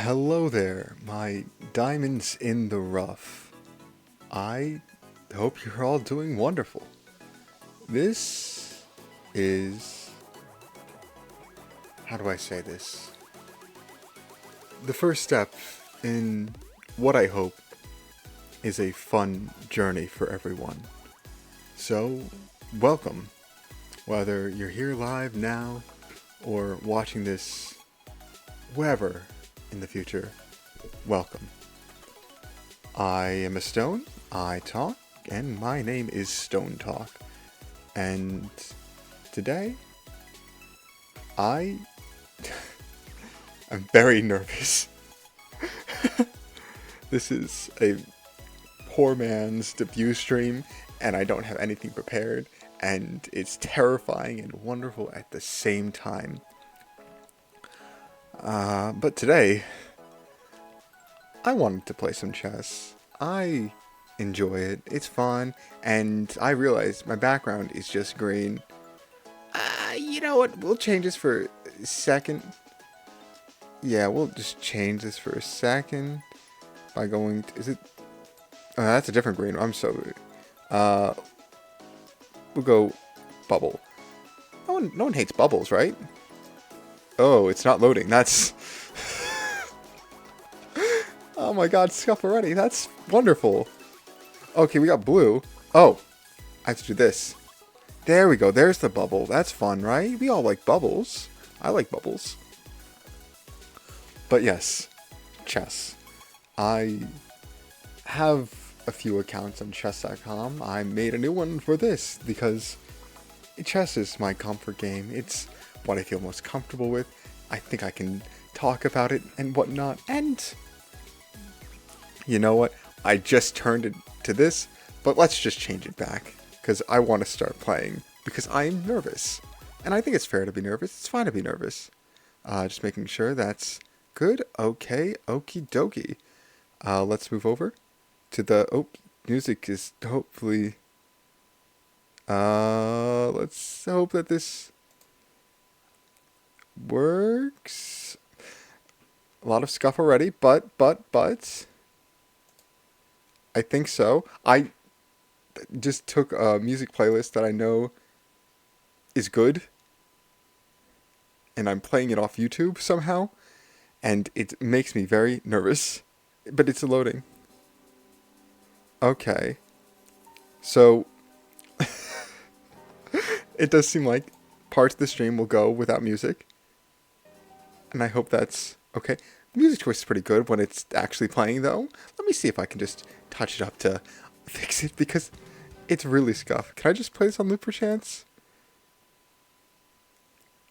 Hello there, my diamonds in the rough. I hope you're all doing wonderful. This is. How do I say this? The first step in what I hope is a fun journey for everyone. So, welcome. Whether you're here live now or watching this wherever in the future, welcome. I am a stone, I talk, and my name is StoneTalk. And today, I am very nervous. This is a poor man's debut stream, and I don't have anything prepared, and it's terrifying and wonderful at the same time. But today, I wanted to play some chess. I enjoy it. It's fun, and I realized my background is just green. You know what? We'll change this for a second. Yeah, we'll just change this for a second by going. Is it? Oh, that's a different green. I'm so. Uh, we'll go bubble. No one hates bubbles, right? Oh, it's not loading. That's. Oh my god, scuff already. That's wonderful. Okay, we got blue. Oh, I have to do this. There we go. There's the bubble. That's fun, right? We all like bubbles. I like bubbles. But yes, chess. I have a few accounts on chess.com. I made a new one for this because chess is my comfort game. It's what I feel most comfortable with. I think I can talk about it and whatnot. And you know what? I just turned it to this, but let's just change it back because I want to start playing because I'm nervous. And I think it's fair to be nervous. It's fine to be nervous. Just making sure that's good. Okay, okie dokie. Let's move over to the... Oh, music is hopefully... let's hope that this works. A lot of scuff already, but... I think so. I just took a music playlist that I know is good, and I'm playing it off YouTube somehow, and it makes me very nervous. But it's loading. Okay. So, it does seem like parts of the stream will go without music, and I hope that's okay. The music choice is pretty good when it's actually playing, though. Let me see if I can just touch it up to fix it, because it's really scuffed. Can I just play this on loop for chance?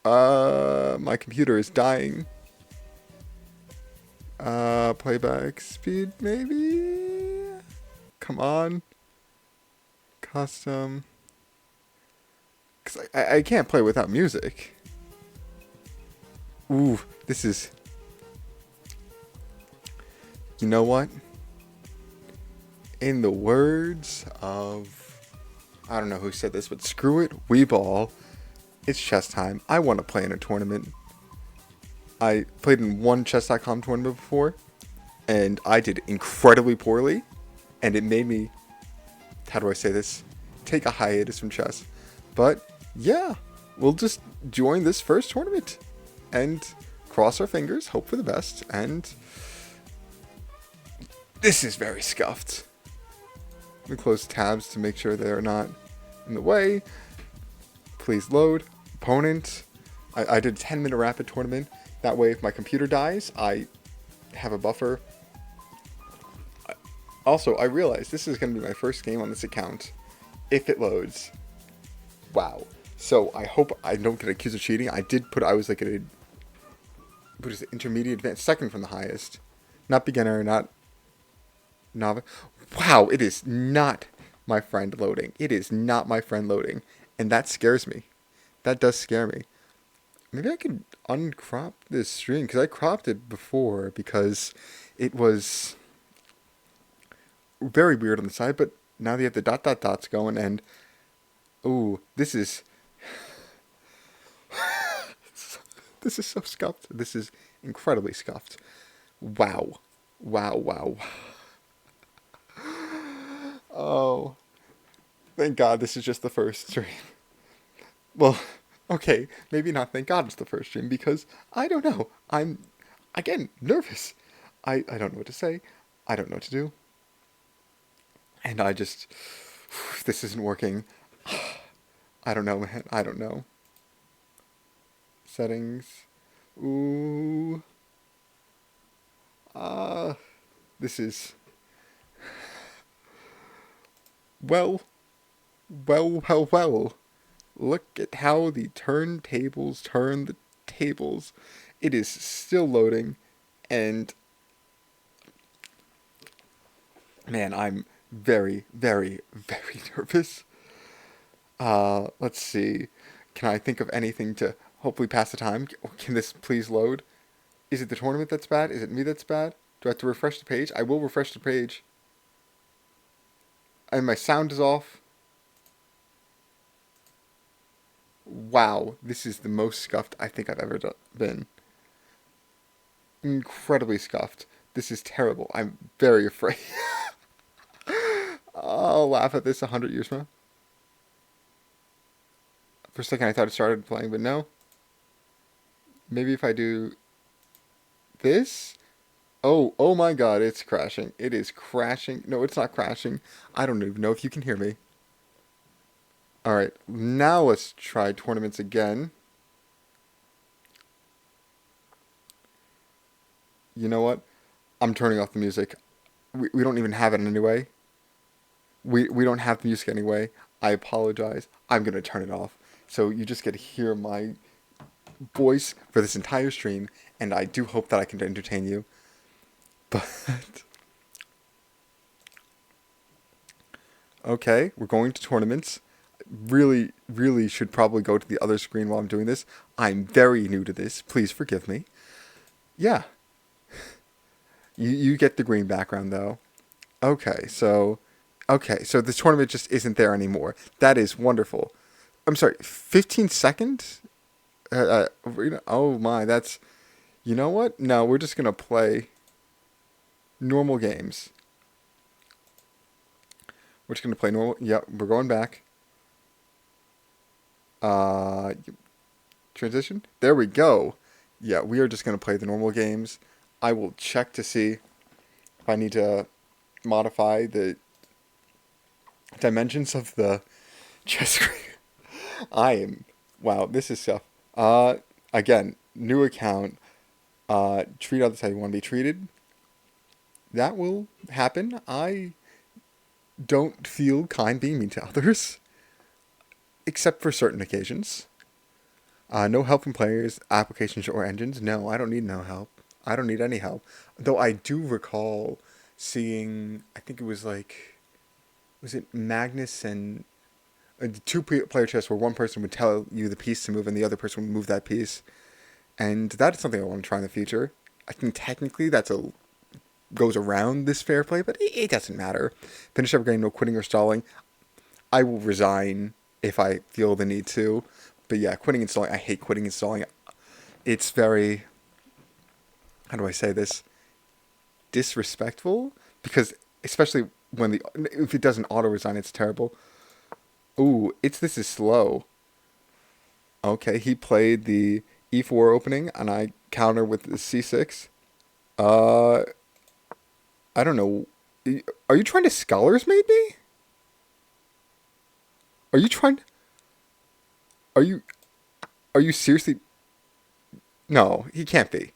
My computer is dying. Playback speed, maybe? Come on. Custom. Because I can't play without music. Ooh, this is... You know what? In the words of... I don't know who said this, but screw it, we ball. It's chess time. I want to play in a tournament. I played in one chess.com tournament before, and I did incredibly poorly, and it made me, how do I say this, take a hiatus from chess. But yeah, we'll just join this first tournament and cross our fingers, hope for the best, and this is very scuffed. Let me close tabs to make sure they're not in the way. Please load. Opponent. I did a 10-minute rapid tournament. That way, if my computer dies, I have a buffer. Also, I realized this is going to be my first game on this account. If it loads. Wow. So, I hope I don't get accused of cheating. I was like at a... What is it? Intermediate, advanced, second from the highest. Not beginner, not novice. Wow, it is not my friend loading. It is not my friend loading. And that scares me. That does scare me. Maybe I could uncrop this stream, because I cropped it before because it was very weird on the side, but now they have the dots going, and ooh, this is this is so scuffed. This is incredibly scuffed. Wow. Wow, wow. Oh, thank God this is just the first stream. Well, okay, maybe not thank God it's the first stream because I don't know. I'm, again, nervous. I don't know what to say. I don't know what to do. And I just, this isn't working. I don't know, man. I don't know. Settings. Ooh. Uh, this is, well, well. Look at how the turntables turn the tables. It is still loading, and man, I'm very nervous. Let's see. Can I think of anything to hopefully pass the time? Can this please load? Is it the tournament that's bad? Is it me that's bad? Do I have to refresh the page? I will refresh the page. And my sound is off. Wow, this is the most scuffed I think I've ever been. Incredibly scuffed. This is terrible. I'm very afraid. I'll laugh at this 100 years from now. For a second I thought it started playing, but no. Maybe if I do this? Oh my god, it's crashing. It is crashing. No, it's not crashing. I don't even know if you can hear me. Alright, now let's try tournaments again. You know what? I'm turning off the music. We don't even have it anyway. We don't have the music anyway. I apologize. I'm going to turn it off. So you just get to hear my voice for this entire stream, and I do hope that I can entertain you. But okay, we're going to tournaments. Really should probably go to the other screen while I'm doing this. I'm very new to this. Please forgive me. Yeah. You get the green background though. Okay, so this tournament just isn't there anymore. That is wonderful. I'm sorry, 15 seconds? Oh my, that's... You know what? No, we're just going to play normal games. We're just going to play normal... Yep, we're going back. Transition? There we go. Yeah, we are just going to play the normal games. I will check to see if I need to modify the dimensions of the chess screen. I am... Wow, this is stuff. Again, new account. Treat others how you want to be treated. That will happen. I don't feel kind being mean to others. Except for certain occasions. No help from players, applications, or engines. No, I don't need no help. I don't need any help. Though I do recall seeing, I think it was like, was it Magnus and the two-player chess where one person would tell you the piece to move and the other person would move that piece. And that is something I want to try in the future. I think technically that's goes around this fair play, but it doesn't matter. Finish every game, no quitting or stalling. I will resign if I feel the need to. But yeah, quitting and stalling, I hate quitting and stalling. It's very, how do I say this? Disrespectful? Because especially when if it doesn't auto-resign, it's terrible. Ooh, this is slow. Okay, he played the e4 opening, and I counter with the c6. I don't know. Are you trying to scholars mate me? Are you trying... Are you seriously... No, he can't be.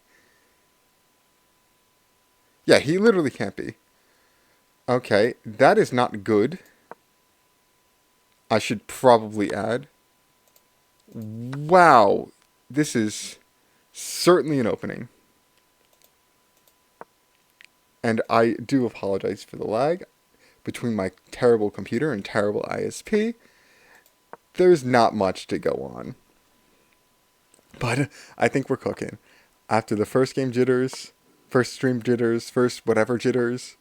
Yeah, he literally can't be. Okay, that is not good. I should probably add. Wow, this is certainly an opening. And I do apologize for the lag between my terrible computer and terrible ISP. There's not much to go on. But I think we're cooking. After the first game jitters, first stream jitters, first whatever jitters,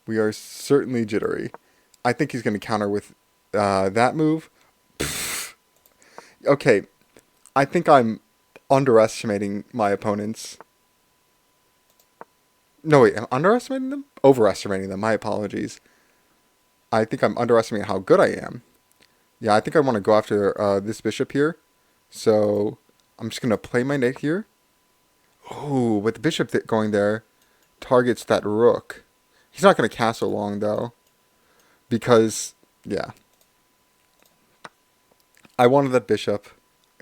we are certainly jittery. I think he's going to counter with that move. Pfft. Okay, I think I'm underestimating my opponents. No, wait, I'm underestimating them? Overestimating them, my apologies. I think I'm underestimating how good I am. Yeah, I think I want to go after this bishop here. So I'm just going to play my knight here. Oh, with the bishop going there, targets that rook. He's not going to castle long, though. Because, yeah. I wanted that bishop.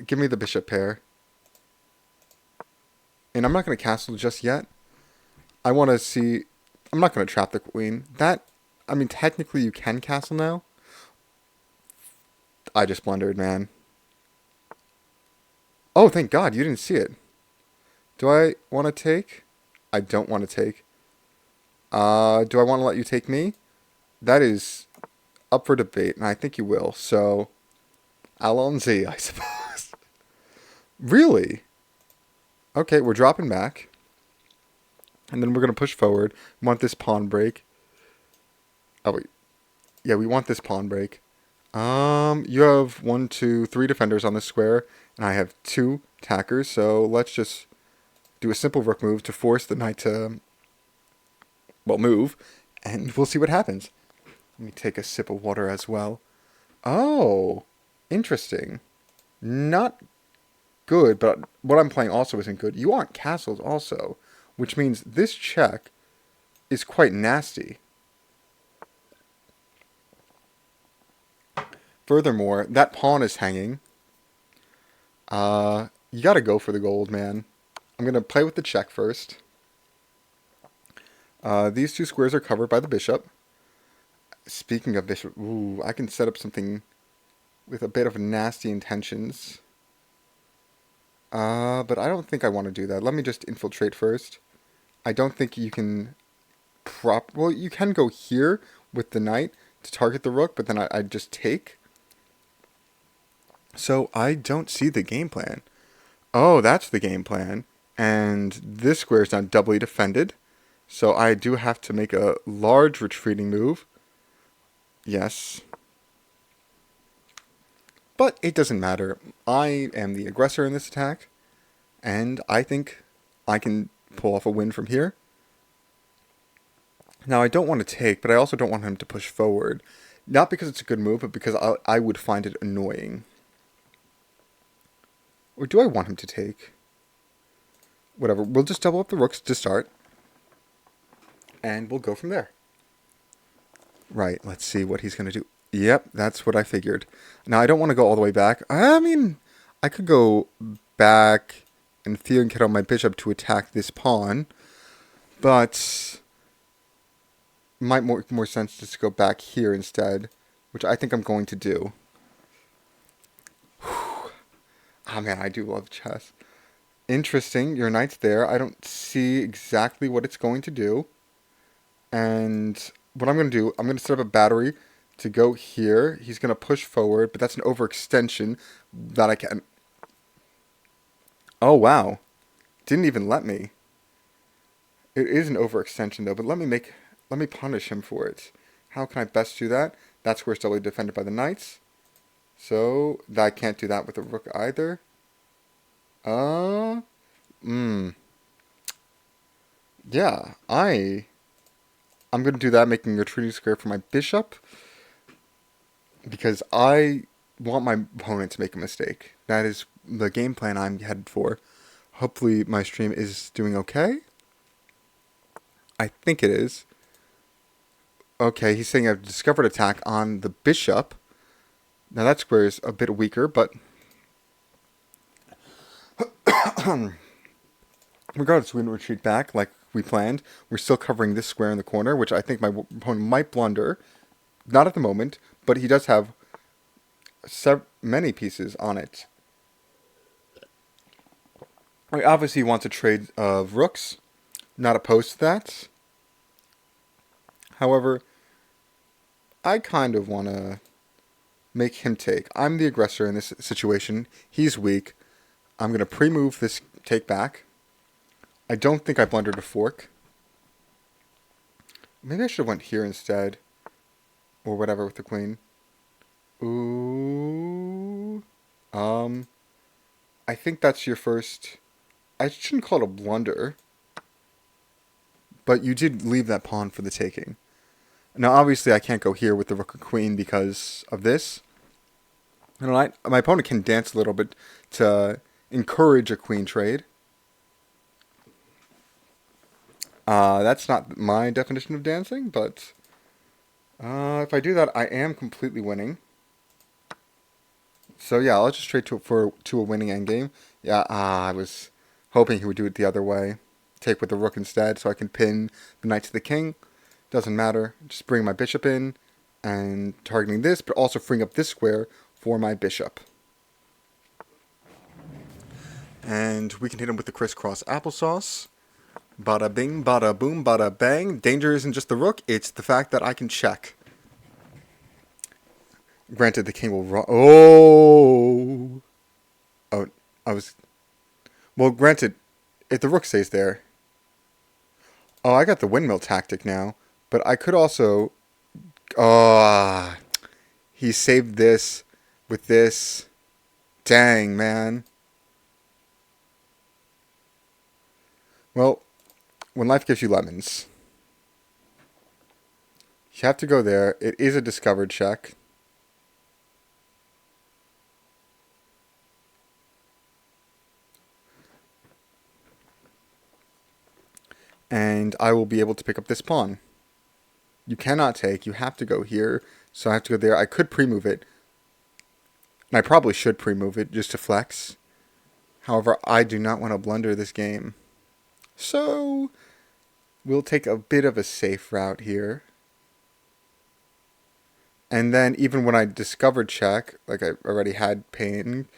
Give me the bishop pair. And I'm not going to castle just yet. I want to see... I'm not going to trap the queen. That... I mean, technically you can castle now. I just blundered, man. Oh, thank God, you didn't see it. Do I want to take? I don't want to take. Do I want to let you take me? That is up for debate, and I think you will. So, Alonzi, I suppose. Really? Okay, we're dropping back. And then we're going to push forward. We want this pawn break. Oh, wait. Yeah, we want this pawn break. You have 1, 2, 3 defenders on this square, and I have 2 attackers. So let's just do a simple rook move to force the knight to, well, move, and we'll see what happens. Let me take a sip of water as well. Oh, interesting. Not good, but what I'm playing also isn't good. You want castles also, which means this check is quite nasty. Furthermore, that pawn is hanging. You gotta go for the gold, man. I'm gonna play with the check first. These 2 squares are covered by the bishop. Speaking of bishop, ooh, I can set up something with a bit of nasty intentions. But I don't think I want to do that. Let me just infiltrate first. I don't think you can well, you can go here with the knight to target the rook, but then I'd just take. So I don't see the game plan. Oh, that's the game plan. And this square is now doubly defended. So I do have to make a large retreating move. Yes. But it doesn't matter. I am the aggressor in this attack. And I think I can pull off a win from here. Now, I don't want to take, but I also don't want him to push forward. Not because it's a good move, but because I would find it annoying. Or do I want him to take? Whatever. We'll just double up the rooks to start. And we'll go from there. Right, let's see what he's going to do. Yep, that's what I figured. Now, I don't want to go all the way back. I mean, I could go back in theory and get on my bishop to attack this pawn. But it might make more sense just to go back here instead, which I think I'm going to do. Oh man, I do love chess. Interesting, your knight's there. I don't see exactly what it's going to do. And what I'm going to do, I'm going to set up a battery to go here. He's going to push forward, but that's an overextension that I can... Oh, wow. Didn't even let me. It is an overextension, though, but let me punish him for it. How can I best do that? That square's doubly defended by the knights. So, I can't do that with the rook either. Yeah, I'm going to do that, making a retreating square for my bishop. Because I want my opponent to make a mistake. That is the game plan I'm headed for. Hopefully my stream is doing okay. I think it is. Okay, he's saying I've discovered attack on the bishop. Now that square is a bit weaker, but... regardless, we're going to retreat back like we planned. We're still covering this square in the corner, which I think my opponent might blunder. Not at the moment, but he does have many pieces on it. Obviously, he wants a trade of rooks. Not opposed to that. However, I kind of want to make him take. I'm the aggressor in this situation. He's weak. I'm going to pre-move this take back. I don't think I blundered a fork. Maybe I should have went here instead. Or whatever with the queen. Ooh. I think that's your first... I shouldn't call it a blunder. but you did leave that pawn for the taking. Now, obviously, I can't go here with the rook or queen because of this. And my opponent can dance a little bit to encourage a queen trade. That's not my definition of dancing, but if I do that, I am completely winning. So yeah, I'll just trade to a winning endgame. Yeah, I was hoping he would do it the other way. Take with the rook instead, so I can pin the knight to the king. Doesn't matter. Just bring my bishop in and targeting this, but also freeing up this square for my bishop. And we can hit him with the crisscross applesauce. Bada bing, bada boom, bada bang. Danger isn't just the rook, it's the fact that I can check. Granted, the king will run. Oh! Oh, I was... Well, granted, if the rook stays there... Oh, I got the windmill tactic now. But I could also... Oh, he saved this with this. Dang, man. Well, when life gives you lemons, you have to go there. It is a discovered check. And I will be able to pick up this pawn. You cannot take. You have to go here. So I have to go there. I could pre-move it. And I probably should pre-move it just to flex. However, I do not want to blunder this game. So we'll take a bit of a safe route here. And then even when I discovered check, like I already had pain,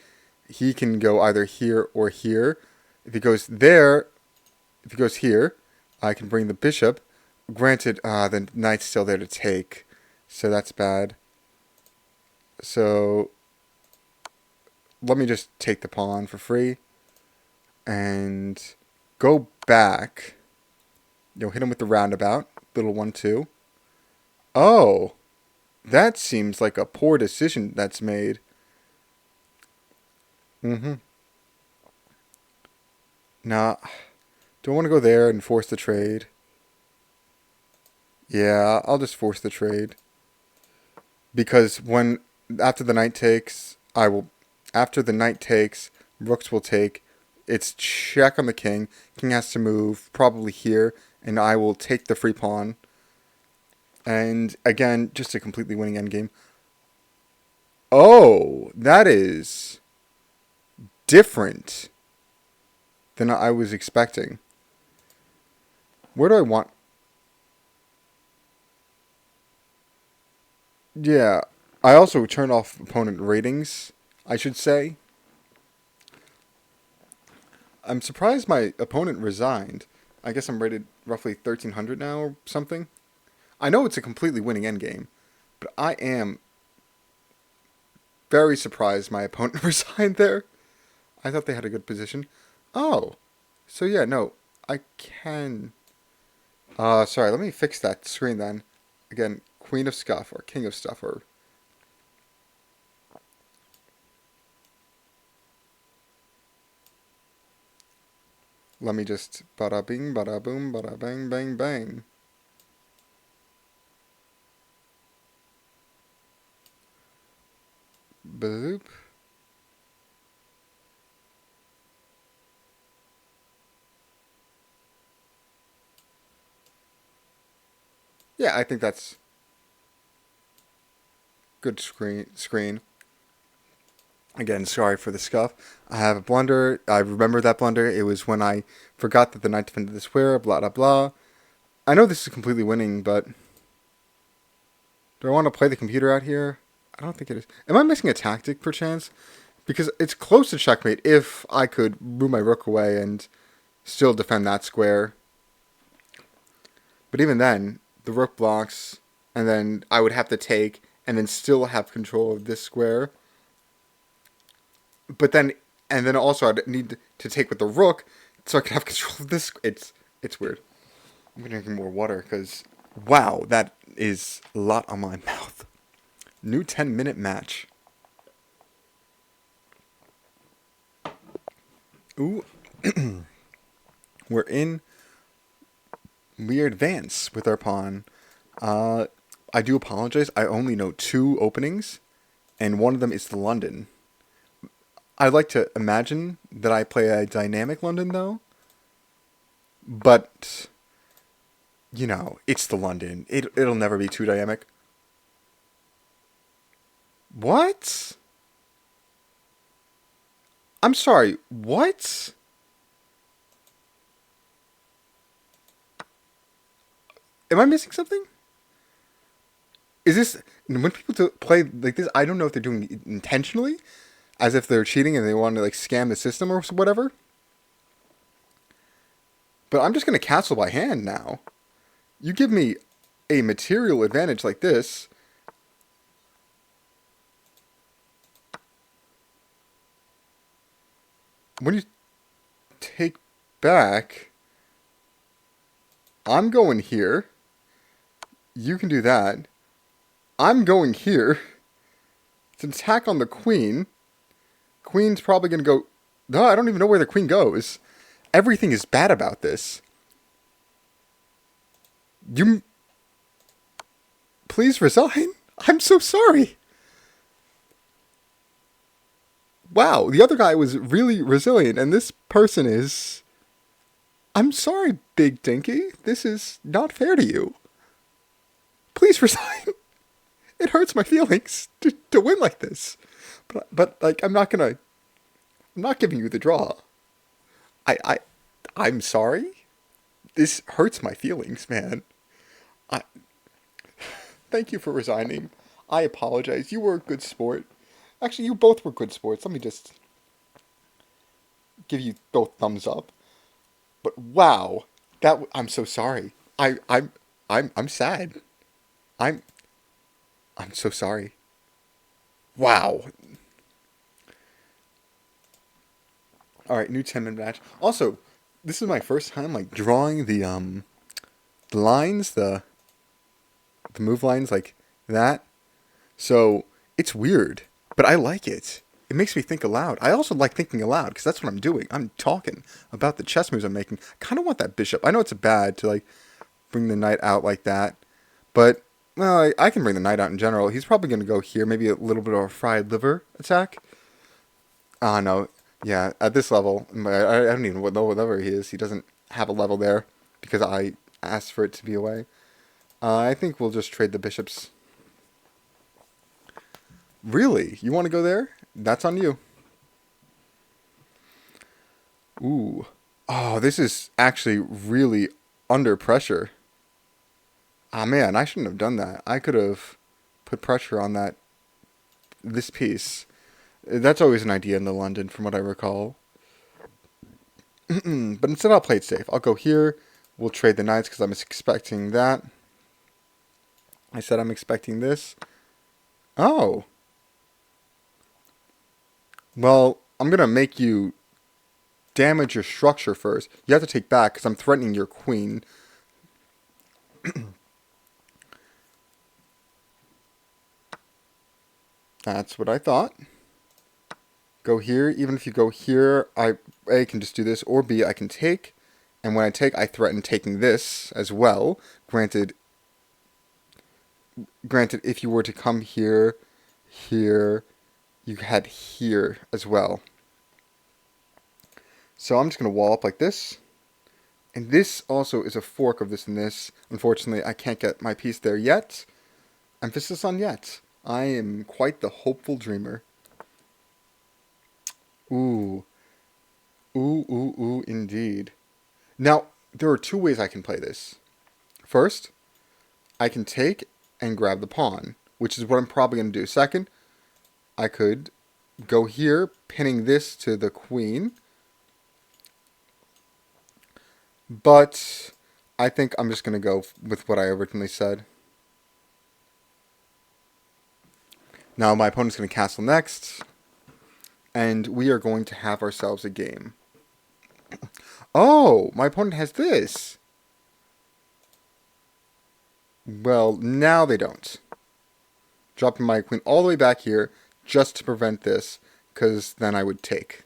he can go either here or here. If he goes there, if he goes here, I can bring the bishop. Granted, the knight's still there to take, so that's bad. So let me just take the pawn for free and go back. Hit him with the roundabout, little 1-2. Oh, that seems like a poor decision that's made. Nah, don't want to go there and force the trade. Yeah, I'll just force the trade. Because after the knight takes, after the knight takes, rooks will take. It's check on the king. King has to move probably here, and I will take the free pawn. And again, just a completely winning endgame. Oh, that is different than I was expecting. Where do I want... Yeah, I also turned off opponent ratings, I should say. I'm surprised my opponent resigned. I guess I'm rated roughly 1300 now or something. I know it's a completely winning endgame, but I am very surprised my opponent resigned there. I thought they had a good position. Oh, so yeah, no, I can... sorry, let me fix that screen then. Again, Queen of Scuff or King of Stuff or... Let me just bada bing, bada boom, bada bang, bang, bang. Boop. Yeah, I think that's good screen. Again, sorry for the scuff. I have a blunder. I remember that blunder. It was when I forgot that the knight defended the square, blah, blah, blah. I know this is completely winning, but... Do I want to play the computer out here? I don't think it is. Am I missing a tactic, perchance? Because it's close to checkmate if I could move my rook away and still defend that square. But even then, the rook blocks, and then I would have to take, and then still have control of this square. But then, and then also I'd need to take with the rook, so I could have control of this. It's weird. I'm gonna drink more water, because, wow, that is a lot on my mouth. New 10-minute match. Ooh. We're in we advance with our pawn. I do apologize. I only know 2 openings, and one of them is the London. I'd like to imagine that I play a dynamic London, though. But, you know, it's the London. It'll never be too dynamic. What? I'm sorry, what? Am I missing something? Is this... When people play like this, I don't know if they're doing it intentionally, as if they're cheating and they want to, like, scam the system or whatever. But I'm just going to castle by hand now. You give me a material advantage like this. When you take back, I'm going here. You can do that. I'm going here. It's an attack on the queen. Queen's probably going to go... No, I don't even know where the queen goes. Everything is bad about this. You... Please resign. I'm so sorry. Wow, the other guy was really resilient, and this person is... I'm sorry, Big Dinky. This is not fair to you. Please resign. It hurts my feelings to win like this. But like, I'm not giving you the draw. I'm sorry. This hurts my feelings, man. Thank you for resigning. I apologize. You were a good sport. Actually, you both were good sports. Let me just give you both thumbs up. But wow, I'm so sorry. I'm sad. I'm so sorry. Wow. All right, new 10-minute match. Also, this is my first time like drawing the lines, the move lines like that. So it's weird, but I like it. It makes me think aloud. I also like thinking aloud because that's what I'm doing. I'm talking about the chess moves I'm making. I kind of want that bishop. I know it's bad to like bring the knight out like that, but well, I can bring the knight out in general. He's probably going to go here. Maybe a little bit of a fried liver attack. No. Yeah, at this level, I don't even know what level he is. He doesn't have a level there because I asked for it to be away. I think we'll just trade the bishops. Really? You want to go there? That's on you. Ooh. Oh, this is actually really under pressure. Ah, man, I shouldn't have done that. I could have put pressure on this piece. That's always an idea in the London, from what I recall. But instead, I'll play it safe. I'll go here. We'll trade the knights because I'm expecting that. I said I'm expecting this. Oh. Well, I'm going to make you damage your structure first. You have to take back because I'm threatening your queen. That's what I thought. Go here. Even if you go here, A, can just do this, or B, I can take. And when I take, I threaten taking this as well. Granted, if you were to come here, you had here as well. So I'm just going to wall up like this. And this also is a fork of this and this. Unfortunately, I can't get my piece there yet. Emphasis on yet. I am quite the hopeful dreamer. Ooh. Ooh, ooh, ooh, indeed. Now, there are 2 ways I can play this. First, I can take and grab the pawn, which is what I'm probably going to do. Second, I could go here, pinning this to the queen. But I think I'm just going to go with what I originally said. Now my opponent's going to castle next. And we are going to have ourselves a game. Oh, my opponent has this. Well, now they don't. Dropping my queen all the way back here just to prevent this, because then I would take.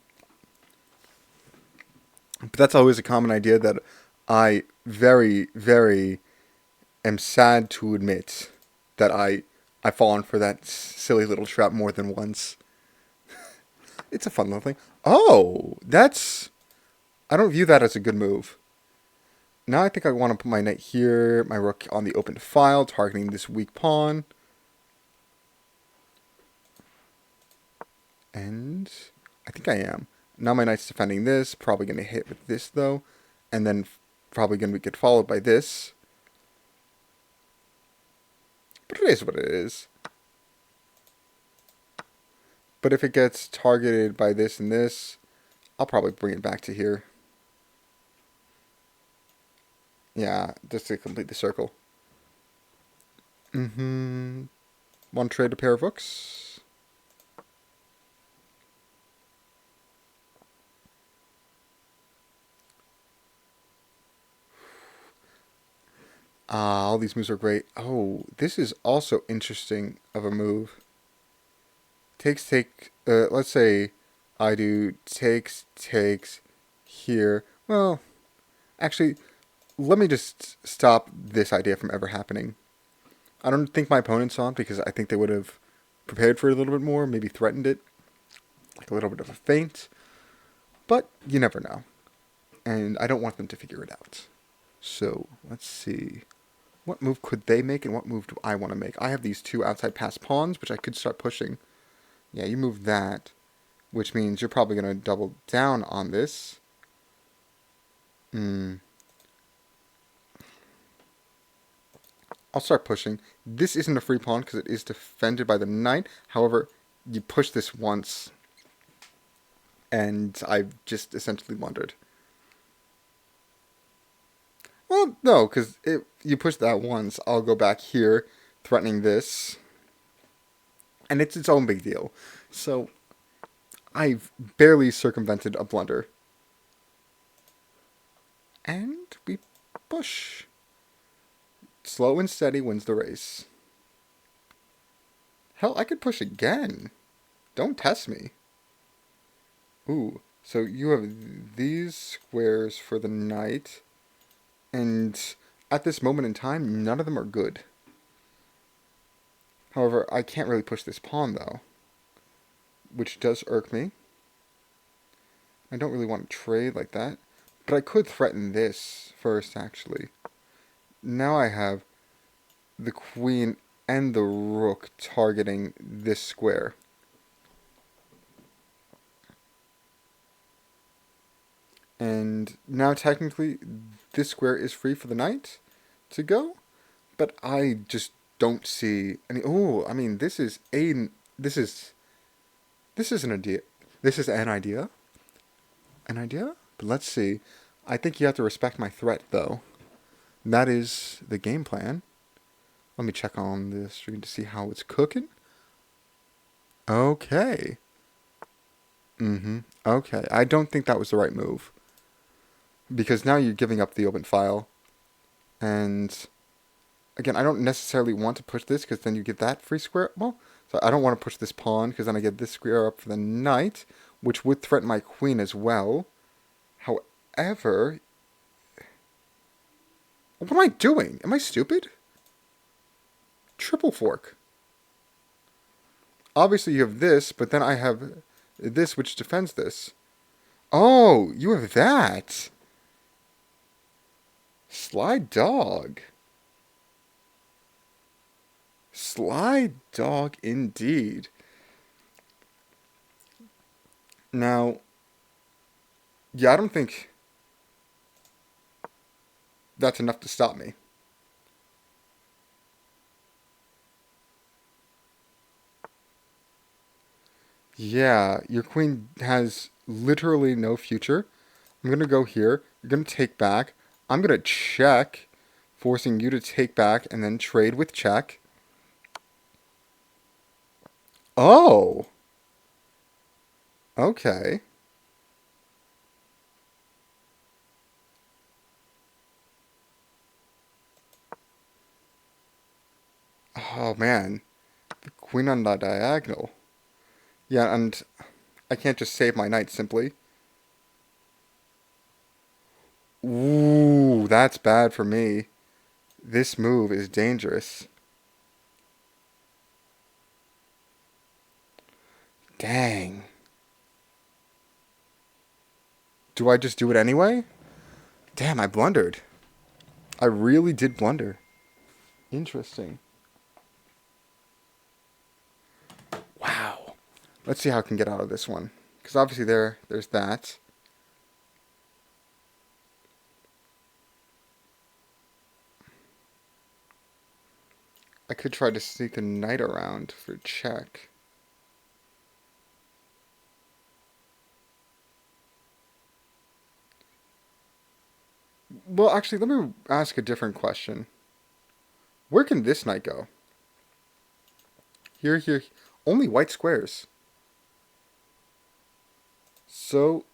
But that's always a common idea that I very, very am sad to admit that I've fallen for that silly little trap more than once. It's a fun little thing. Oh, that's... I don't view that as a good move. Now I think I want to put my knight here, my rook on the open file, targeting this weak pawn. And I think I am. Now my knight's defending this, probably going to hit with this though, and then probably going to get followed by this. But it is what it is. But if it gets targeted by this and this, I'll probably bring it back to here. Yeah, just to complete the circle. Want to trade a pair of rooks? All these moves are great. Oh, this is also interesting of a move. Let's say I do takes here. Well, actually, let me just stop this idea from ever happening. I don't think my opponent saw it because I think they would have prepared for it a little bit more, maybe threatened it, like a little bit of a feint. But you never know. And I don't want them to figure it out. So, let's see. What move could they make and what move do I want to make? I have these two outside pass pawns, which I could start pushing. Yeah, you move that, which means you're probably going to double down on this. I'll start pushing. This isn't a free pawn because it is defended by the knight. However, you push this once, and I've just essentially blundered. Well, no, because if you push that once, I'll go back here, threatening this, and it's its own big deal. So, I've barely circumvented a blunder. And we push. Slow and steady wins the race. Hell, I could push again. Don't test me. Ooh, so you have these squares for the knight. And at this moment in time, none of them are good. However, I can't really push this pawn, though. Which does irk me. I don't really want to trade like that. But I could threaten this first, actually. Now I have the queen and the rook targeting this square. And now technically this square is free for the knight to go, but I just don't see any. Oh, I mean, this is an idea. This is an idea. An idea? But let's see. I think you have to respect my threat, though. That is the game plan. Let me check on the screen to see how it's cooking. Okay. Okay. I don't think that was the right move. Because now you're giving up the open file. And again, I don't necessarily want to push this because then you get that free square. Well, so I don't want to push this pawn because then I get this square up for the knight, which would threaten my queen as well. However, what am I doing? Am I stupid? Triple fork. Obviously you have this, but then I have this which defends this. Oh, you have that. Sly dog. Sly dog indeed. Now, yeah, I don't think that's enough to stop me. Yeah, your queen has literally no future. I'm going to go here. You're going to take back. I'm going to check, forcing you to take back and then trade with check. Oh! Okay. Oh, man. The queen on the diagonal. Yeah, and I can't just save my knight simply. Ooh, that's bad for me. This move is dangerous. Dang. Do I just do it anyway? Damn, I blundered. I really did blunder. Interesting. Wow. Let's see how I can get out of this one. Because obviously there's that. I could try to sneak a knight around for check. Well, actually, let me ask a different question. Where can this knight go? Here, here. Only white squares. So,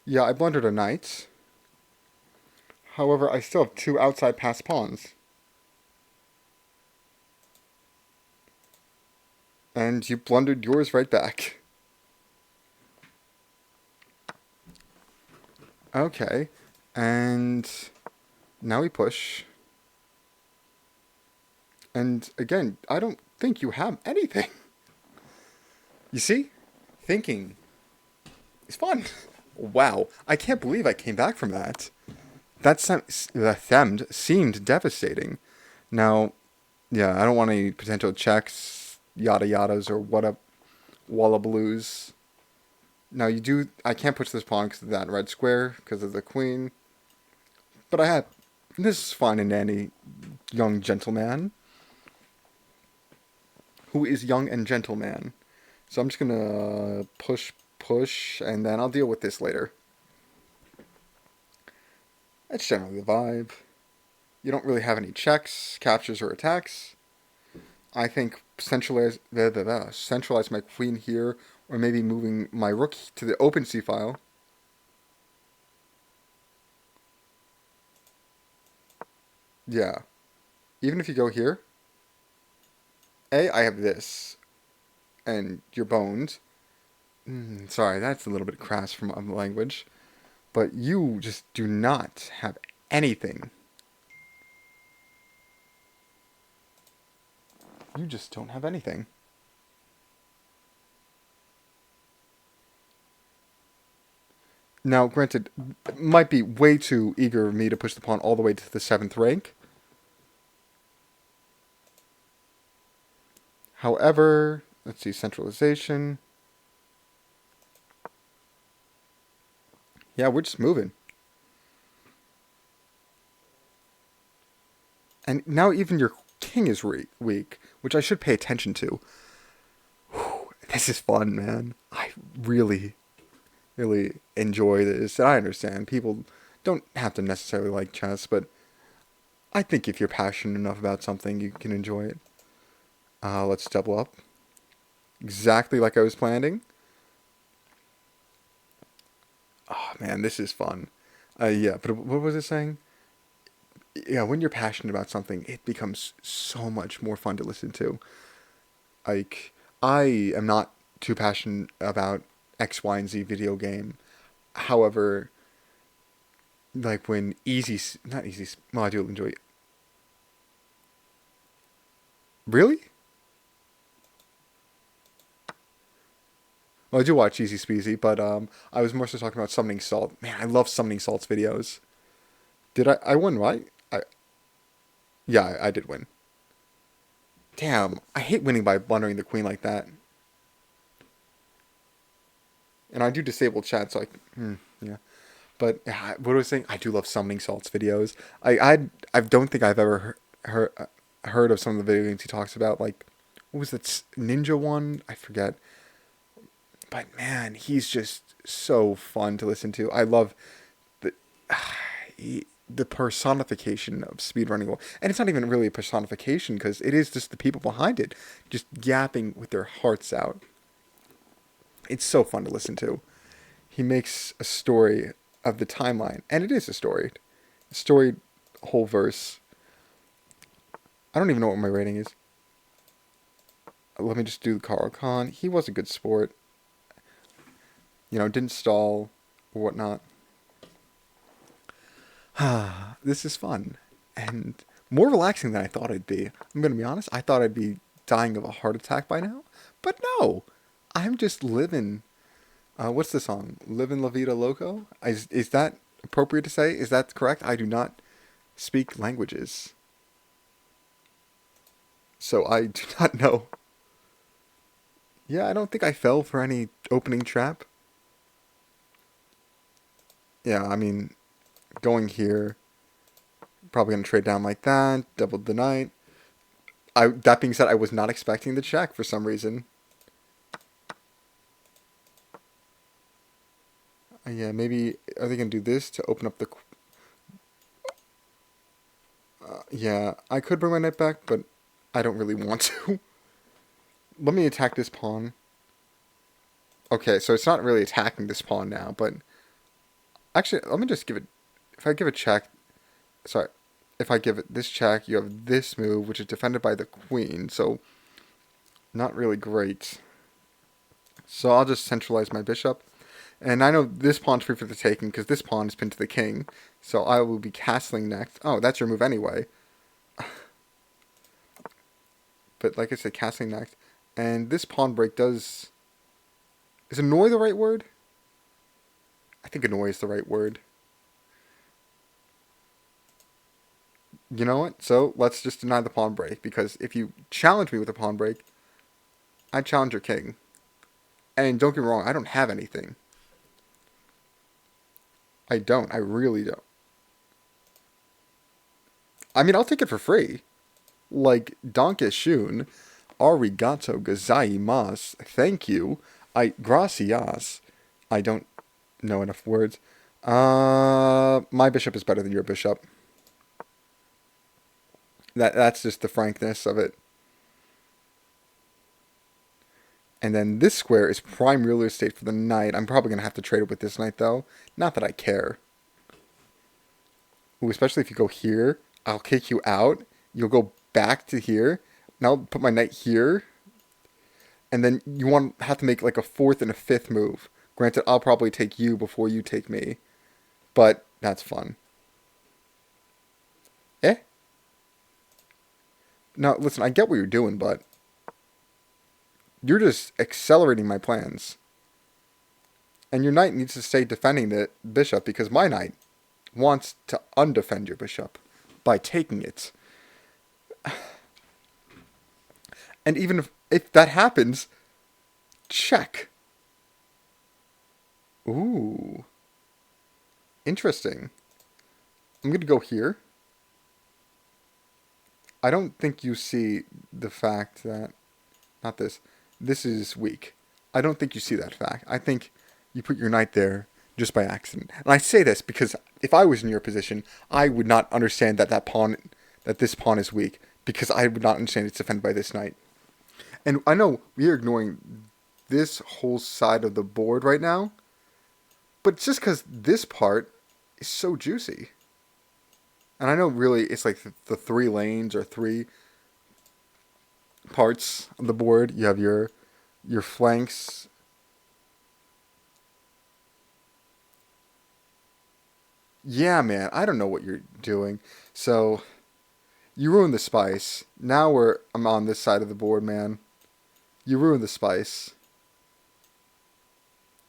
yeah, I blundered a knight. However, I still have two outside passed pawns. And you blundered yours right back. Okay. And now we push. And again, I don't think you have anything. You see? Thinking is fun. Wow. I can't believe I came back from that. That seemed devastating. Now, yeah, I don't want any potential checks, yada yadas, or what up, walla blues. Now you do. I can't push this pawn because of that red square because of the queen. But I have. This is fine and dandy, young gentleman. Who is young and gentleman? So I'm just gonna push, and then I'll deal with this later. That's generally the vibe. You don't really have any checks, captures, or attacks. I think centralize my queen here, or maybe moving my rook to the open c file. Yeah. Even if you go here, I have this, and your bones. Sorry, that's a little bit crass from my language. But you just do not have anything. You just don't have anything. Now, granted, it might be way too eager of me to push the pawn all the way to the 7th rank. However, let's see, centralization. Yeah, we're just moving. And now even your king is weak, which I should pay attention to. Whew, this is fun, man. I really, really enjoy this. And I understand people don't have to necessarily like chess, but I think if you're passionate enough about something, you can enjoy it. Let's double up. Exactly like I was planning. Oh, man, this is fun. Yeah, but what was it saying? Yeah, when you're passionate about something, it becomes so much more fun to listen to. Like, I am not too passionate about X, Y, and Z video game. However, like when not easy, well, I do enjoy it. Really? Well, I do watch Easy Speasy, but I was more so talking about Summoning Salt. Man, I love Summoning Salt's videos. Did I won, right? Yeah, I did win. Damn, I hate winning by blundering the queen like that. And I do disable chat, so yeah. But yeah, what was I saying? I do love Summoning Salt's videos. I don't think I've ever heard of some of the video games he talks about. Like, what was that ninja one? I forget. But man, he's just so fun to listen to. I love the the personification of speedrunning. And it's not even really a personification because it is just the people behind it just yapping with their hearts out. It's so fun to listen to. He makes a story of the timeline, and it is a story whole verse. I don't even know what my rating is. Let me just do Carl Khan. He was a good sport. didn't stall or whatnot. This is fun and more relaxing than I thought it'd be. I'm gonna be honest. I thought I'd be dying of a heart attack by now, but no, I'm just living. What's the song? Living La Vida Loco? Is that appropriate to say? Is that correct? I do not speak languages, so I do not know. Yeah, I don't think I fell for any opening trap. Yeah, I mean, going here, probably gonna trade down like that, doubled the knight. That being said, I was not expecting the check for some reason. Yeah, maybe are they gonna do this to open up the? Yeah, I could bring my knight back, but I don't really want to. Let me attack this pawn. Okay, so it's not really attacking this pawn now, but actually, let me just give it. If I give a check, sorry, if I give it this check, you have this move, which is defended by the queen, so not really great. So I'll just centralize my bishop. And I know this pawn's free for the taking because this pawn is pinned to the king. So I will be castling next. Oh, that's your move anyway. But like I said, castling next. And this pawn break does... Is annoy the right word? I think annoy is the right word. You know what? So let's just deny the pawn break. Because if you challenge me with a pawn break, I challenge your king. And don't get me wrong, I don't have anything. I don't. I really don't. I mean, I'll take it for free. Like, Danke schön, arigato gozaimasu, thank you, gracias. I don't know enough words. My bishop is better than your bishop. That's just the frankness of it. And then this square is prime real estate for the knight. I'm probably going to have to trade it with this knight, though. Not that I care. Ooh, especially if you go here. I'll kick you out. You'll go back to here. Now I'll put my knight here. And then you want to have to make like a fourth and a fifth move. Granted, I'll probably take you before you take me. But that's fun. Eh? Now, listen, I get what you're doing, but... You're just accelerating my plans. And your knight needs to stay defending the bishop because my knight wants to undefend your bishop by taking it. And even if that happens, check. Ooh. Interesting. I'm going to go here. I don't think you see the fact that... Not this. This is weak. I don't think you see that fact. I think you put your knight there just by accident. And I say this because if I was in your position, I would not understand that this pawn is weak because I would not understand it's defended by this knight. And I know we are ignoring this whole side of the board right now, but it's just because this part is so juicy. And I know really it's like the three lanes or three parts of the board. You have your flanks. Yeah, man, I don't know what you're doing. So you ruined the spice. Now I'm on this side of the board, man. You ruined the spice.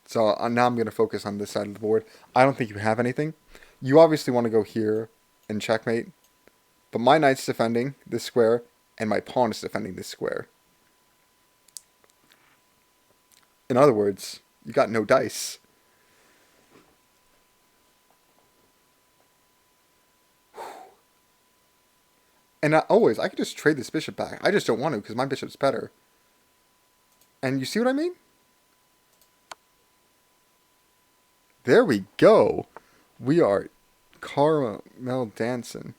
So now I'm going to focus on this side of the board. I don't think you have anything. You obviously want to go here and checkmate. But my knight's defending this square, and my pawn is defending this square. In other words, you got no dice. And I could just trade this bishop back. I just don't want to because my bishop's better. And you see what I mean? There we go. We are caramel dancing.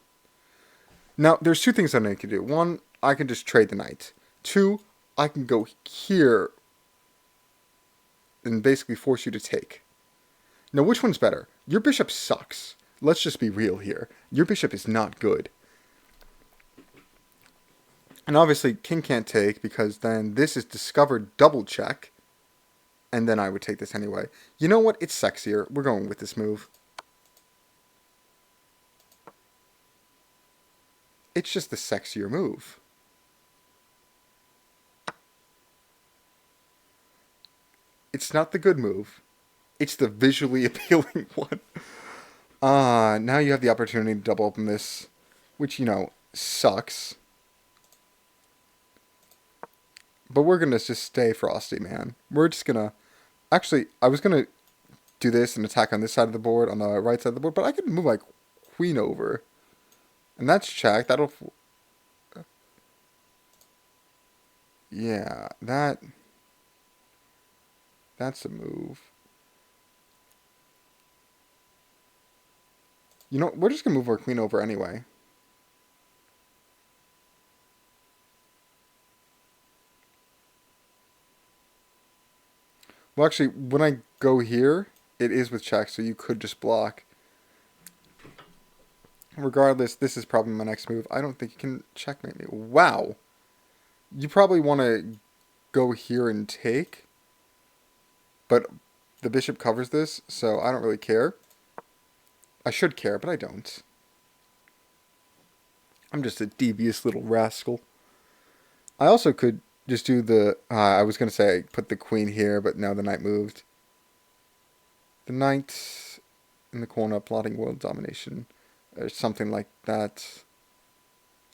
Now, there's two things I can do. One, I can just trade the knight. Two, I can go here and basically force you to take. Now, which one's better? Your bishop sucks. Let's just be real here. Your bishop is not good. And obviously, king can't take because then this is discovered double check. And then I would take this anyway. You know what? It's sexier. We're going with this move. It's just the sexier move. It's not the good move. It's the visually appealing one. Now you have the opportunity to double open this, which, you know, sucks. But we're going to just stay frosty, man. We're just going to... Actually, I was going to do this and attack on this side of the board, on the right side of the board, but I could move my queen over. And that's check. That'll... Yeah, that's a move. You know, we're just going to move our queen over anyway. Well, actually, when I go here, it is with check, so you could just block. Regardless, this is probably my next move. I don't think you can checkmate me. Wow. You probably want to go here and take. But the bishop covers this, so I don't really care. I should care, but I don't. I'm just a devious little rascal. I also could just do the... I was going to say put the queen here, but now the knight moved. The knight in the corner, plotting world domination. Or something like that.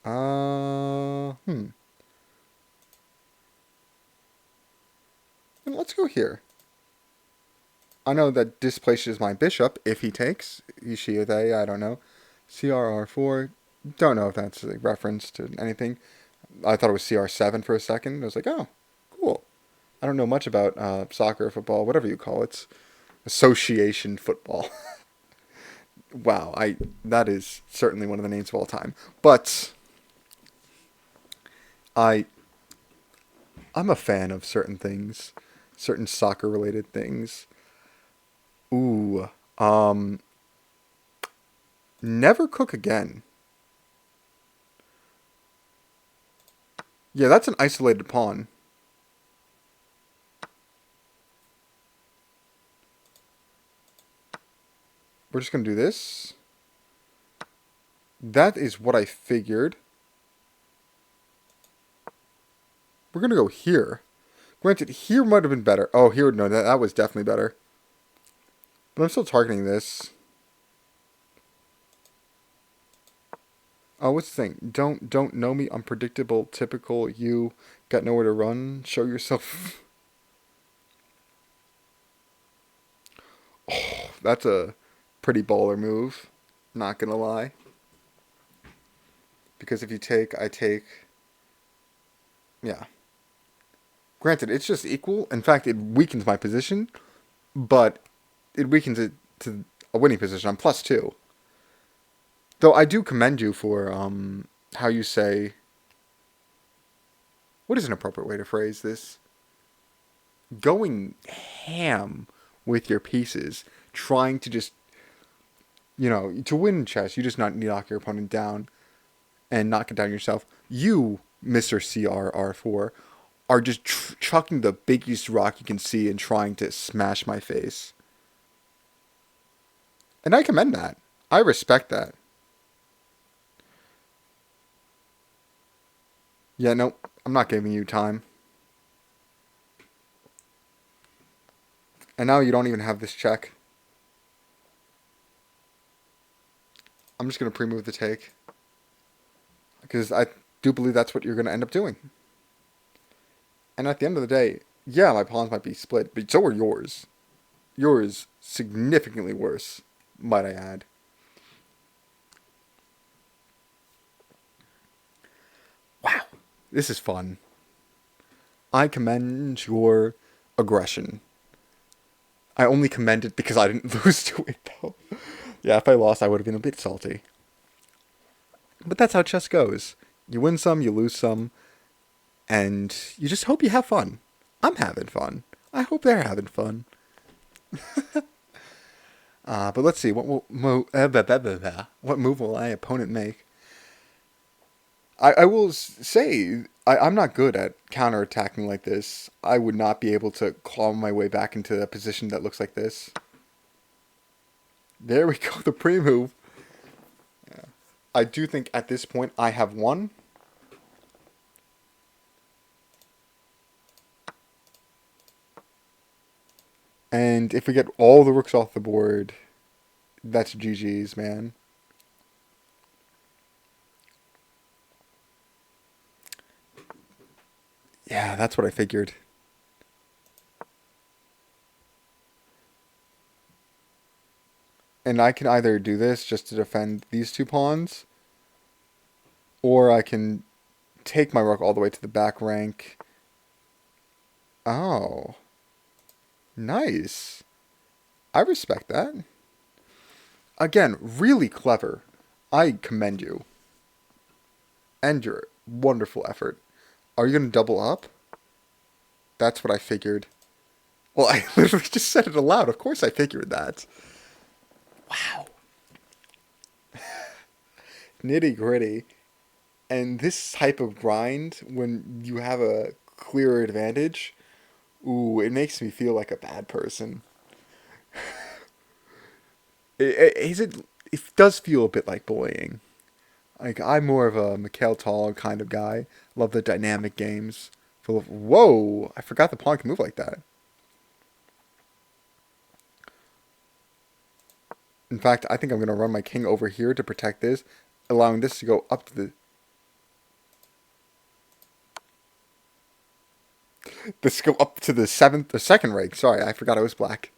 And let's go here. I know that displaces my bishop if he takes. He, she, or they, I don't know. CRR4. Don't know if that's a reference to anything. I thought it was CR7 for a second. I was like, oh, cool. I don't know much about soccer, football, whatever you call it. Association football. Wow, that is certainly one of the names of all time. But I'm a fan of certain things, certain soccer related things. Ooh, never cook again. Yeah, that's an isolated pawn. We're just going to do this. That is what I figured. We're going to go here. Granted, here might have been better. Oh, here, no, that was definitely better. But I'm still targeting this. Oh, what's the thing? Don't know me, unpredictable, typical, you, got nowhere to run, show yourself. Oh, that's a pretty baller move, not gonna lie. Because if you take, I take. Yeah. Granted, it's just equal. In fact, it weakens my position, but it weakens it to a winning position. I'm +2. Though I do commend you for how you say... What is an appropriate way to phrase this? Going ham with your pieces. Trying to just... You know, to win chess, you just not knock your opponent down and knock it down yourself. You, Mr. CRR4, are just chucking the biggest rock you can see and trying to smash my face. And I commend that. I respect that. Yeah, no, I'm not giving you time. And now you don't even have this check. I'm just going to pre-move the take. Because I do believe that's what you're going to end up doing. And at the end of the day, yeah, my pawns might be split, but so are yours. Yours significantly worse, might I add. Wow, this is fun. I commend your aggression. I only commend it because I didn't lose to it, though. Yeah, if I lost, I would have been a bit salty. But that's how chess goes. You win some, you lose some, and you just hope you have fun. I'm having fun. I hope they're having fun. But let's see, what move will my opponent make? I will say I'm not good at counterattacking like this. I would not be able to claw my way back into a position that looks like this. There we go, the pre-move. I do think at this point I have won. And if we get all the rooks off the board, that's GG's, man. Yeah, that's what I figured. And I can either do this just to defend these two pawns, or I can take my rook all the way to the back rank. Oh, nice. I respect that. Again, really clever. I commend you. And your wonderful effort. Are you going to double up? That's what I figured. Well, I literally just said it aloud. Of course I figured that. Wow. Nitty gritty. And this type of grind, when you have a clearer advantage, ooh, it makes me feel like a bad person. It does feel a bit like bullying. Like, I'm more of a Mikhail Tal kind of guy. Love the dynamic games. Full of, whoa, I forgot the pawn can move like that. In fact, I think I'm going to run my king over here to protect this, allowing this to go up to the... This go up to the second rank. Sorry, I forgot I was black.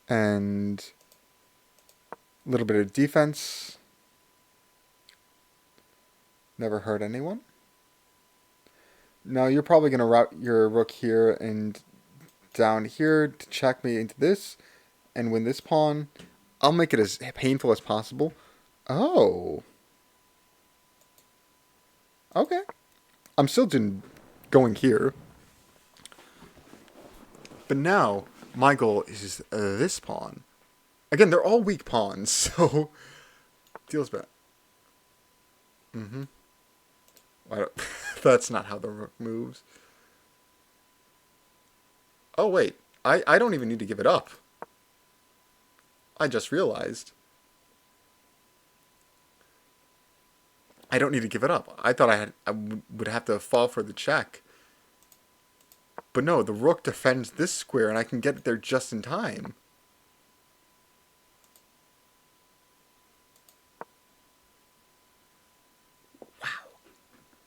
And a little bit of defense. Never hurt anyone. Now you're probably going to route your rook here and down here to check me into this and win this pawn. I'll make it as painful as possible. Oh. Okay. I'm still going here. But now, my goal is this pawn. Again, they're all weak pawns, so... Deals bad. Mm-hmm. That's not how the rook moves. Oh, wait. I don't even need to give it up. I just realized. I don't need to give it up. I thought I would have to fall for the check. But no, the rook defends this square, and I can get it there just in time. Wow.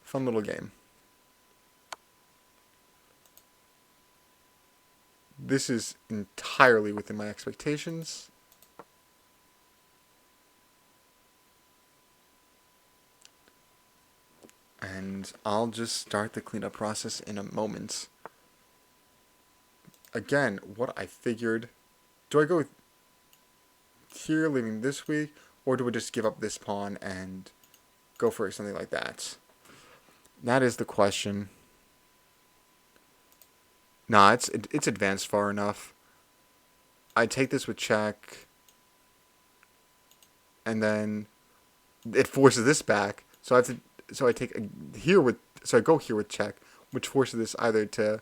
Fun little game. This is entirely within my expectations. And I'll just start the cleanup process in a moment. Again, what I figured... Do I go here, leaving this weak, or do I just give up this pawn and go for something like that? That is the question. Nah, it's advanced far enough. I take this with check, and then it forces this back. So I have to. So I take here with. So I go here with check, which forces this either to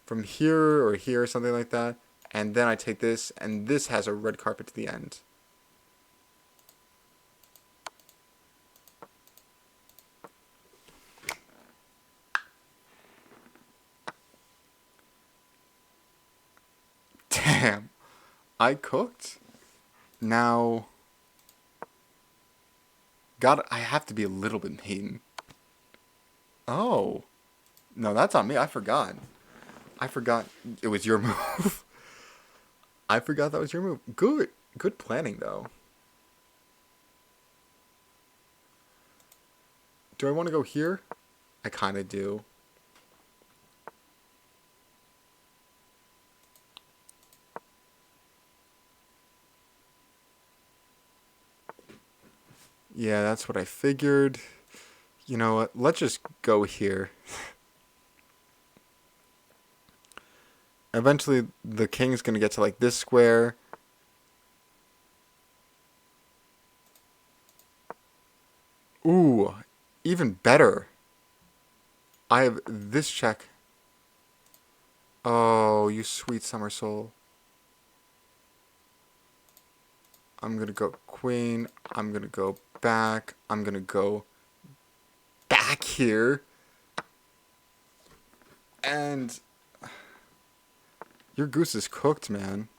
from here or here, something like that. And then I take this, and this has a red carpet to the end. Damn. I cooked? Now... I have to be a little bit mean. Oh. No, that's on me. I forgot. I forgot it was your move. I forgot that was your move. Good. Good planning, though. Do I want to go here? I kind of do. Yeah, that's what I figured. You know what? Let's just go here. Eventually, the king's going to get to, like, this square. Ooh, even better. I have this check. Oh, you sweet summer soul. I'm going to go queen. I'm going to go back. I'm going to go back here. And your goose is cooked, man.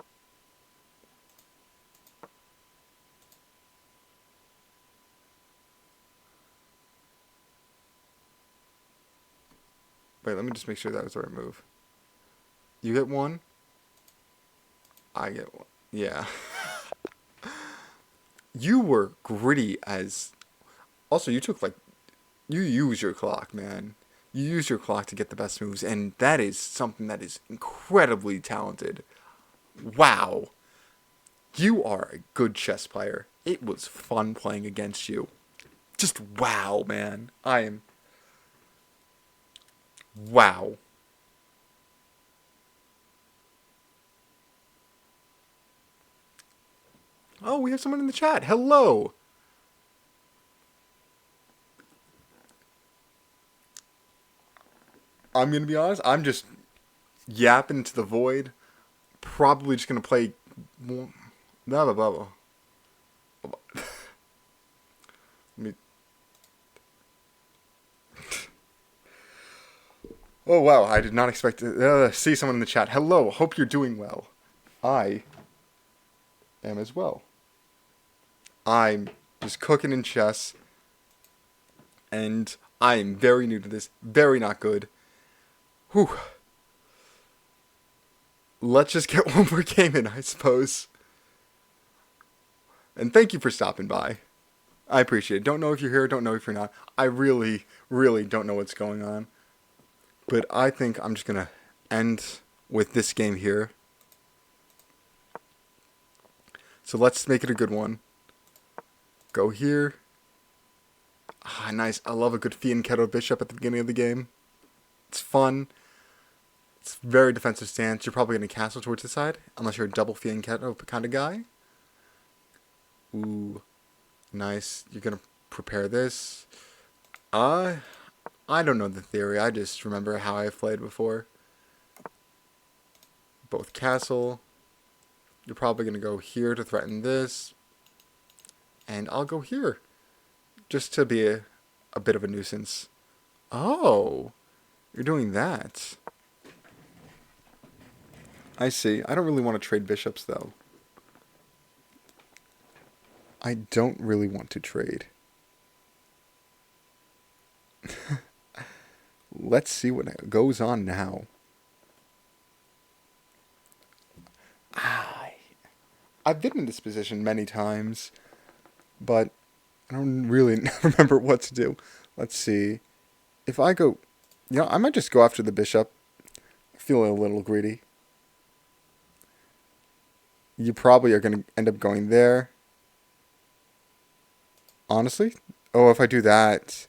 Wait, let me just make sure that was the right move. You get one. I get one. Yeah. You were gritty as... Also, you took, like... You use your clock, man. You use your clock to get the best moves, and that is something that is incredibly talented. Wow. You are a good chess player. It was fun playing against you. Just wow, man. I am... Wow. Oh, we have someone in the chat. Hello. I'm going to be honest. I'm just yapping to the void. Probably just going to play... Blah, blah, blah, blah. Let me... Oh, wow. I did not expect to see someone in the chat. Hello. Hope you're doing well. I am as well. I'm just cooking in chess. And I am very new to this. Very not good. Whew. Let's just get one more game in, I suppose. And thank you for stopping by. I appreciate it. Don't know if you're here, don't know if you're not. I really, really don't know what's going on. But I think I'm just going to end with this game here. So let's make it a good one. Go here. Ah, nice. I love a good fianchetto bishop at the beginning of the game. It's fun. It's very defensive stance. You're probably going to castle towards the side, unless you're a double fianchetto kind of guy. Ooh, nice. You're going to prepare this. I don't know the theory. I just remember how I've played before. Both castle. You're probably going to go here to threaten this. And I'll go here. Just to be a bit of a nuisance. Oh, you're doing that. I see. I don't really want to trade bishops, though. I don't really want to trade. Let's see what goes on now. I've been in this position many times, but I don't really remember what to do. Let's see. If I go... I might just go after the bishop. Feeling a little greedy. You probably are going to end up going there. Honestly? Oh, if I do that...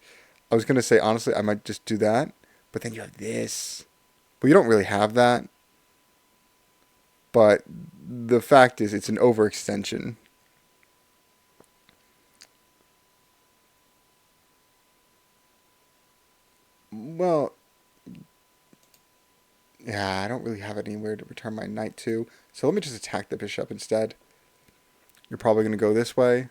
I was going to say, honestly, I might just do that. But then you have this. Well, you don't really have that. But the fact is, it's an overextension. Well, yeah, I don't really have anywhere to return my knight to. So let me just attack the bishop instead. You're probably going to go this way.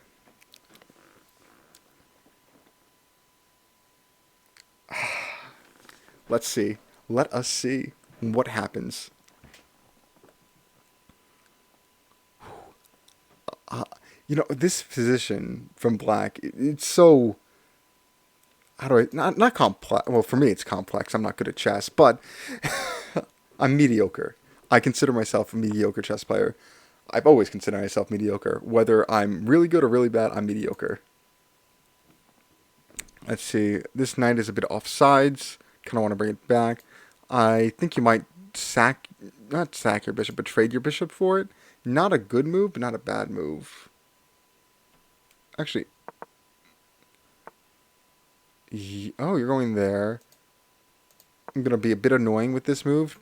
Let's see. Let us see what happens. This position from black, it's so... How do I... Not complex. Well, for me, it's complex. I'm not good at chess, but I'm mediocre. I consider myself a mediocre chess player. I've always considered myself mediocre. Whether I'm really good or really bad, I'm mediocre. Let's see. This knight is a bit off sides. Kind of want to bring it back. I think you might not sack your bishop, but trade your bishop for it. Not a good move, but not a bad move. Actually, oh, you're going there. I'm going to be a bit annoying with this move.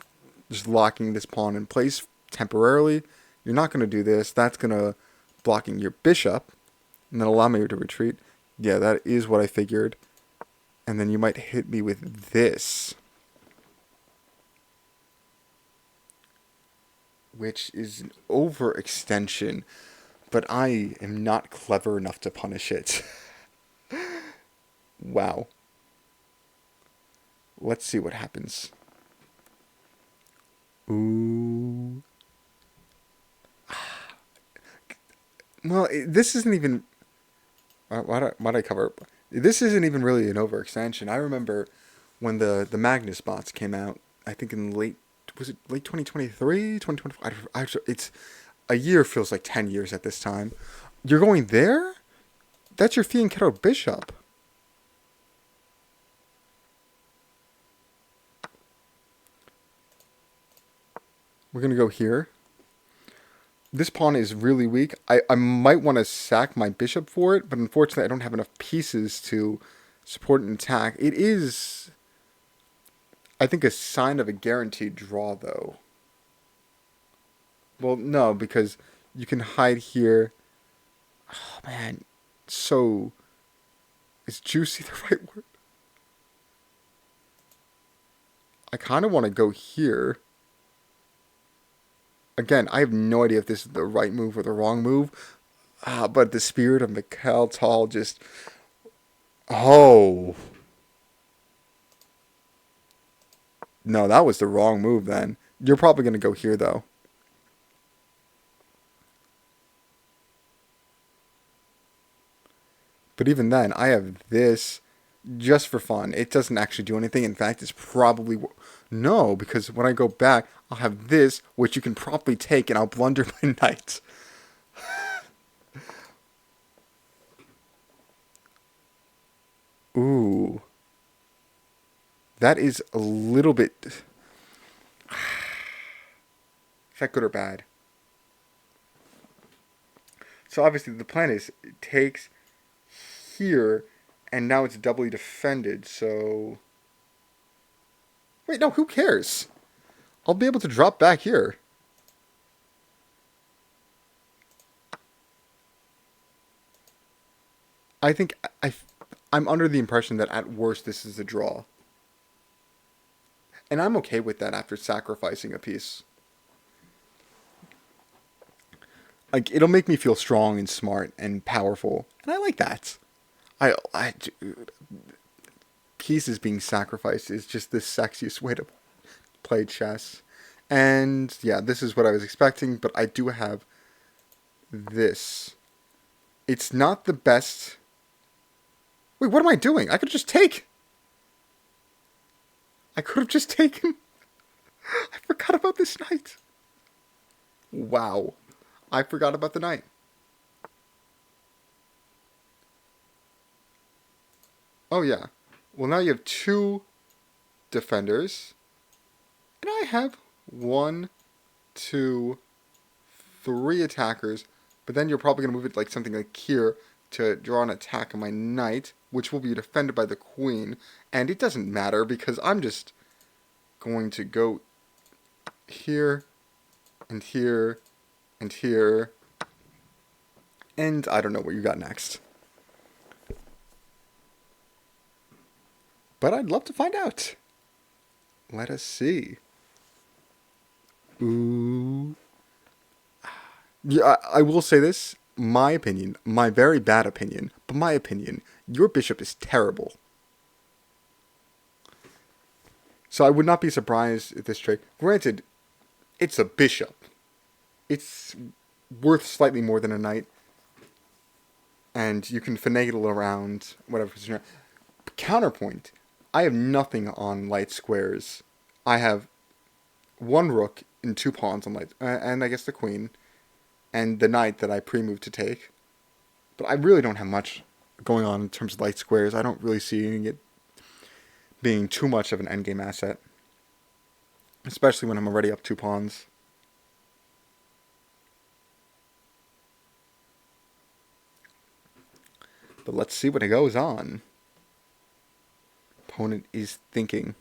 just locking this pawn in place temporarily. You're not going to do this. That's going to blocking your bishop and then allow me to retreat. Yeah, that is what I figured. And then you might hit me with this, which is an overextension, but I am not clever enough to punish it. Wow. Let's see what happens. Ooh. Well, this isn't even... why'd I cover it? This isn't even really an overextension. I remember when the Magnus bots came out, I think in late... Was it late 2023? 2025? It's... A year feels like 10 years at this time. You're going there? That's your Fianchetto bishop. We're going to go here. This pawn is really weak. I might want to sack my bishop for it, but unfortunately I don't have enough pieces to support an attack. It is, I think, a sign of a guaranteed draw, though. Well, no, because you can hide here. Oh, man. So, is juicy the right word? I kind of want to go here. Again, I have no idea if this is the right move or the wrong move. But the spirit of Mikhail Tal just... Oh. No, that was the wrong move then. You're probably going to go here, though. But even then, I have this just for fun. It doesn't actually do anything. In fact, it's probably... No, because when I go back, I'll have this, which you can probably take, and I'll blunder my knight. Ooh. That is a little bit... Is that good or bad? So obviously the plan is it takes here, and now it's doubly defended, so... Wait, no, who cares? I'll be able to drop back here. I think I'm under the impression that at worst this is a draw. And I'm okay with that after sacrificing a piece. Like, it'll make me feel strong and smart and powerful. And I like that. Pieces being sacrificed is just the sexiest way to play chess. And yeah, this is what I was expecting, but I do have this. It's not the best. Wait, what am I doing? I could just take. I could have just taken. I forgot about this knight. Wow. I forgot about the knight. Oh yeah. Well, now you have two defenders. And I have 1, 2, 3 attackers. But then you're probably going to move it like something like here to draw an attack on my knight, which will be defended by the queen. And it doesn't matter because I'm just going to go here and here and here. And I don't know what you got next. But I'd love to find out. Let us see. Ooh. Yeah, I will say this. My opinion, my very bad opinion, but my opinion, your bishop is terrible. So I would not be surprised at this trade. Granted, it's a bishop. It's worth slightly more than a knight. And you can finagle around whatever. Counterpoint, I have nothing on light squares. I have 1 rook and 2 pawns on light, and I guess the queen, and the knight that I pre-moved to take. But I really don't have much going on in terms of light squares. I don't really see it being too much of an endgame asset, especially when I'm already up 2 pawns. But let's see what goes on. Opponent is thinking.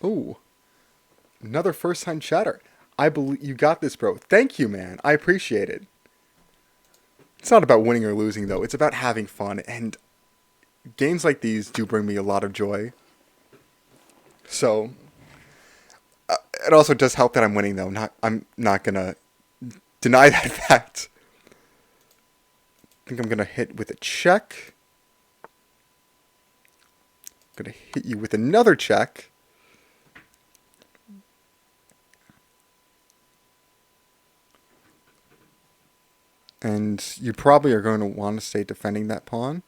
Ooh, another first time chatter. I believe you got this, bro. Thank you, man. I appreciate it. It's not about winning or losing, though. It's about having fun, and games like these do bring me a lot of joy. So, it also does help that I'm winning, though. I'm not gonna deny that fact. I think I'm gonna hit with a check. I'm gonna hit you with another check. And you probably are going to want to stay defending that pawn.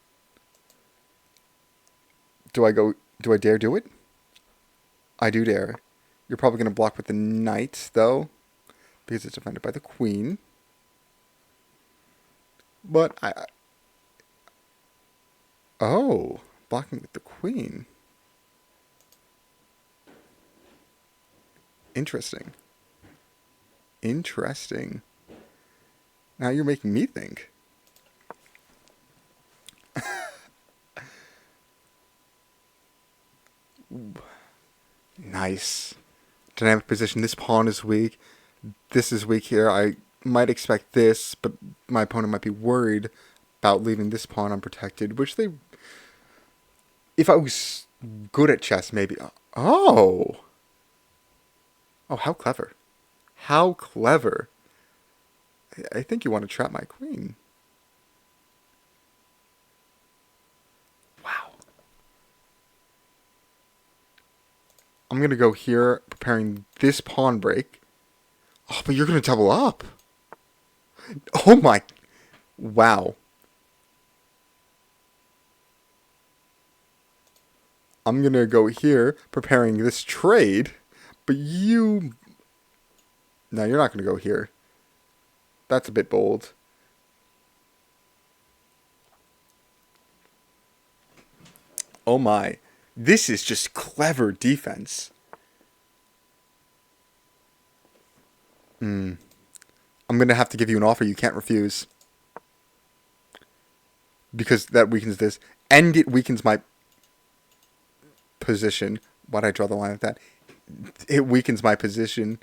Do I dare do it? I do dare. You're probably going to block with the knight, though, because it's defended by the queen. But oh, blocking with the queen. Interesting. Interesting. Now you're making me think. Nice. Dynamic position. This pawn is weak. This is weak here. I might expect this, but my opponent might be worried about leaving this pawn unprotected, which they... If I was good at chess, maybe... Oh! Oh, how clever. How clever. I think you want to trap my queen. Wow. I'm going to go here, preparing this pawn break. Oh, but you're going to double up. Oh my... Wow. I'm going to go here, preparing this trade, but you... No, you're not going to go here. That's a bit bold. Oh my. This is just clever defense. I'm going to have to give you an offer you can't refuse. Because that weakens this. And it weakens my position. Why'd I draw the line like that? It weakens my position.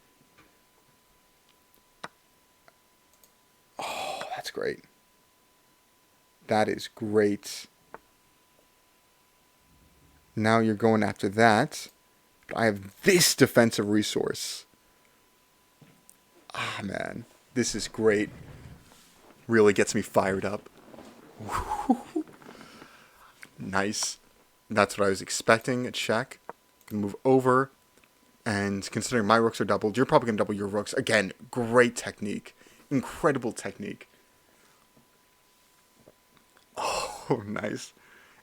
Oh, that's great. That is great. Now you're going after that. I have this defensive resource. Ah, man. This is great. Really gets me fired up. Nice. That's what I was expecting. A check. Move over. And considering my rooks are doubled, you're probably going to double your rooks. Again, great technique. Incredible technique. Oh, nice.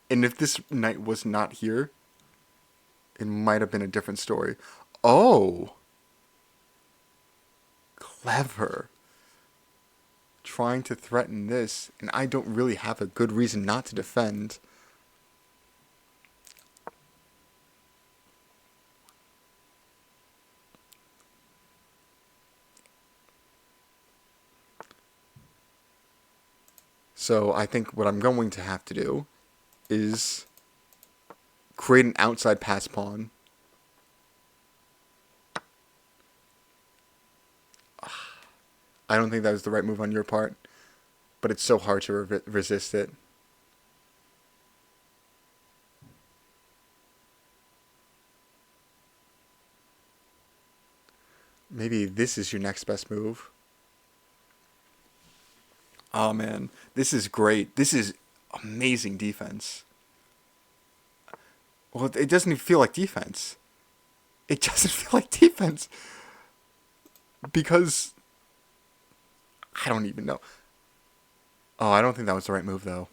And if this knight was not here, it might have been a different story. Oh. Clever. Trying to threaten this, and I don't really have a good reason not to defend. So I think what I'm going to have to do is create an outside pass pawn. I don't think that was the right move on your part, but it's so hard to resist it. Maybe this is your next best move. Oh man, this is great. This is amazing defense. Well, it doesn't even feel like defense. It doesn't feel like defense. Because I don't even know. Oh, I don't think that was the right move, though.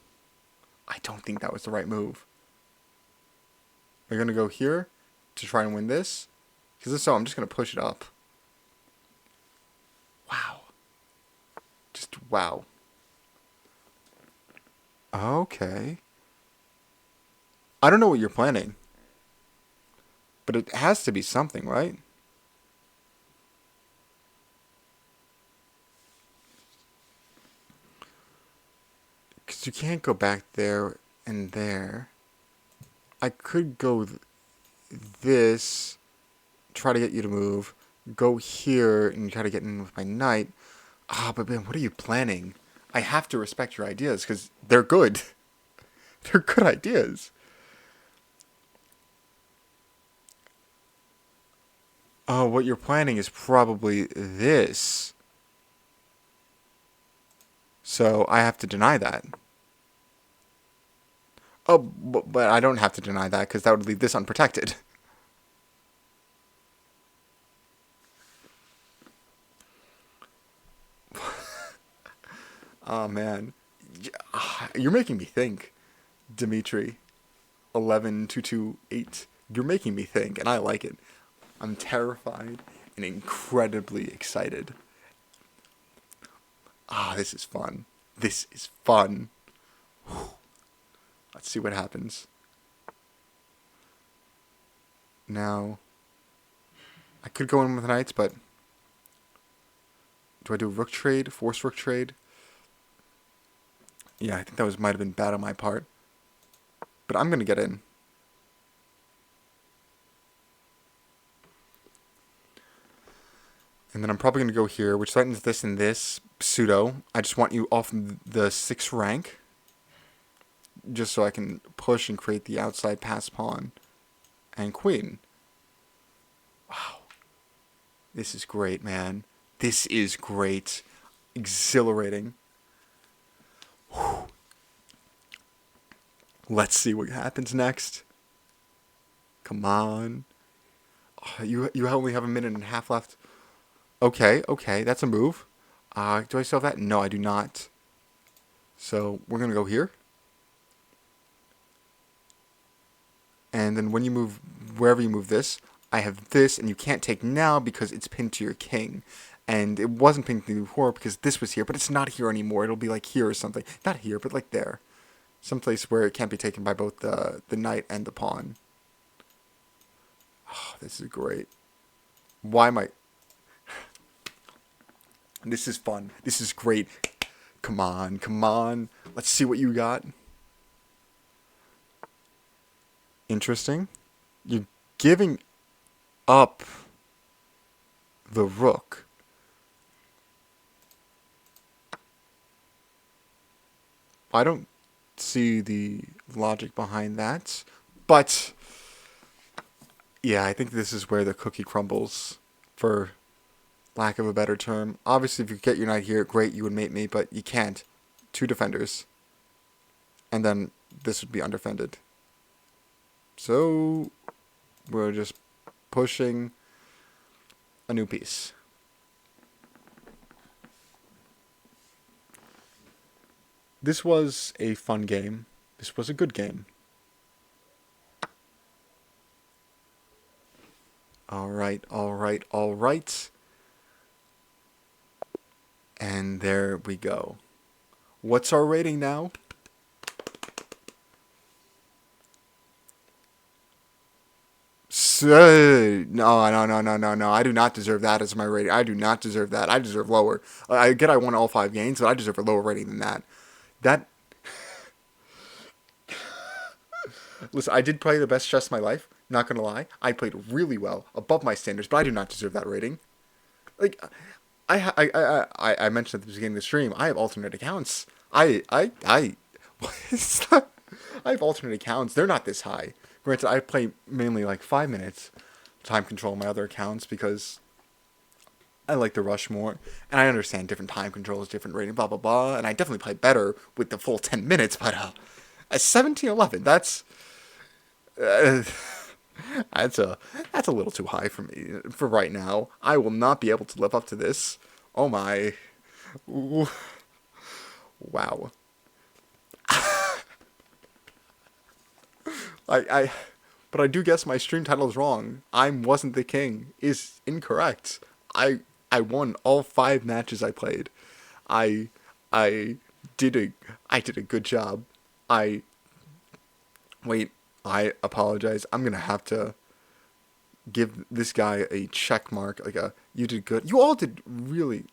I don't think that was the right move. We're going to go here to try and win this. Because if so, I'm just going to push it up. Wow. Just wow. Okay. I don't know what you're planning. But it has to be something, right? Because you can't go back there and there. I could go this try to get you to move, go here and try to get in with my knight. But man, what are you planning? I have to respect your ideas because they're good. They're good ideas. Oh, what you're planning is probably this. So I have to deny that. Oh, but I don't have to deny that because that would leave this unprotected. Oh, man. You're making me think, Dimitri. 11228. You're making me think, and I like it. I'm terrified and incredibly excited. This is fun. This is fun. Let's see what happens. Now, I could go in with knights, but do I do rook trade? Force rook trade? Yeah, I think that might have been bad on my part. But I'm going to get in. And then I'm probably going to go here, which threatens this and this. Pseudo. I just want you off the 6th rank. Just so I can push and create the outside pass pawn. And queen. Wow. This is great, man. This is great. Exhilarating. Whew. Let's see what happens next. Come on. You only have a minute and a half left. Okay, that's a move. Do I still have that? No, I do not. So we're going to go here. And then when you move, wherever you move this, I have this, and you can't take now because it's pinned to your king. And it wasn't pinned to before because this was here, but it's not here anymore. It'll be like here or something. Not here, but like there. Someplace where it can't be taken by both the knight and the pawn. Oh, this is great. Why am I... This is fun. This is great. Come on, come on. Let's see what you got. Interesting. You're giving up the rook. I don't see the logic behind that. But, yeah, I think this is where the cookie crumbles, for lack of a better term. Obviously, if you could get your knight here, great, you would mate me, but you can't. 2 defenders. And then this would be undefended. So, we're just pushing a new piece. This was a fun game. This was a good game. Alright. And there we go. What's our rating now? No. I do not deserve that as my rating. I do not deserve that. I deserve lower. I get I won all 5 games, but I deserve a lower rating than that. Listen, I did play the best chess of my life. Not gonna lie, I played really well, above my standards, but I do not deserve that rating. Like, I mentioned at the beginning of the stream, I have alternate accounts. What is that? I have alternate accounts. They're not this high. Granted, I play mainly like 5 minutes time control on my other accounts because I like to rush more, and I understand different time controls, different rating, blah blah blah, and I definitely play better with the full 10 minutes. But at 17-11, that's that's a little too high for me for right now. I will not be able to live up to this. Oh my, ooh. Wow. But I do guess my stream title is wrong. I wasn't the king is incorrect. I won all 5 matches I played. I I did a good job. Wait, I apologize. I'm gonna have to give this guy a check mark. You did good. You all did really.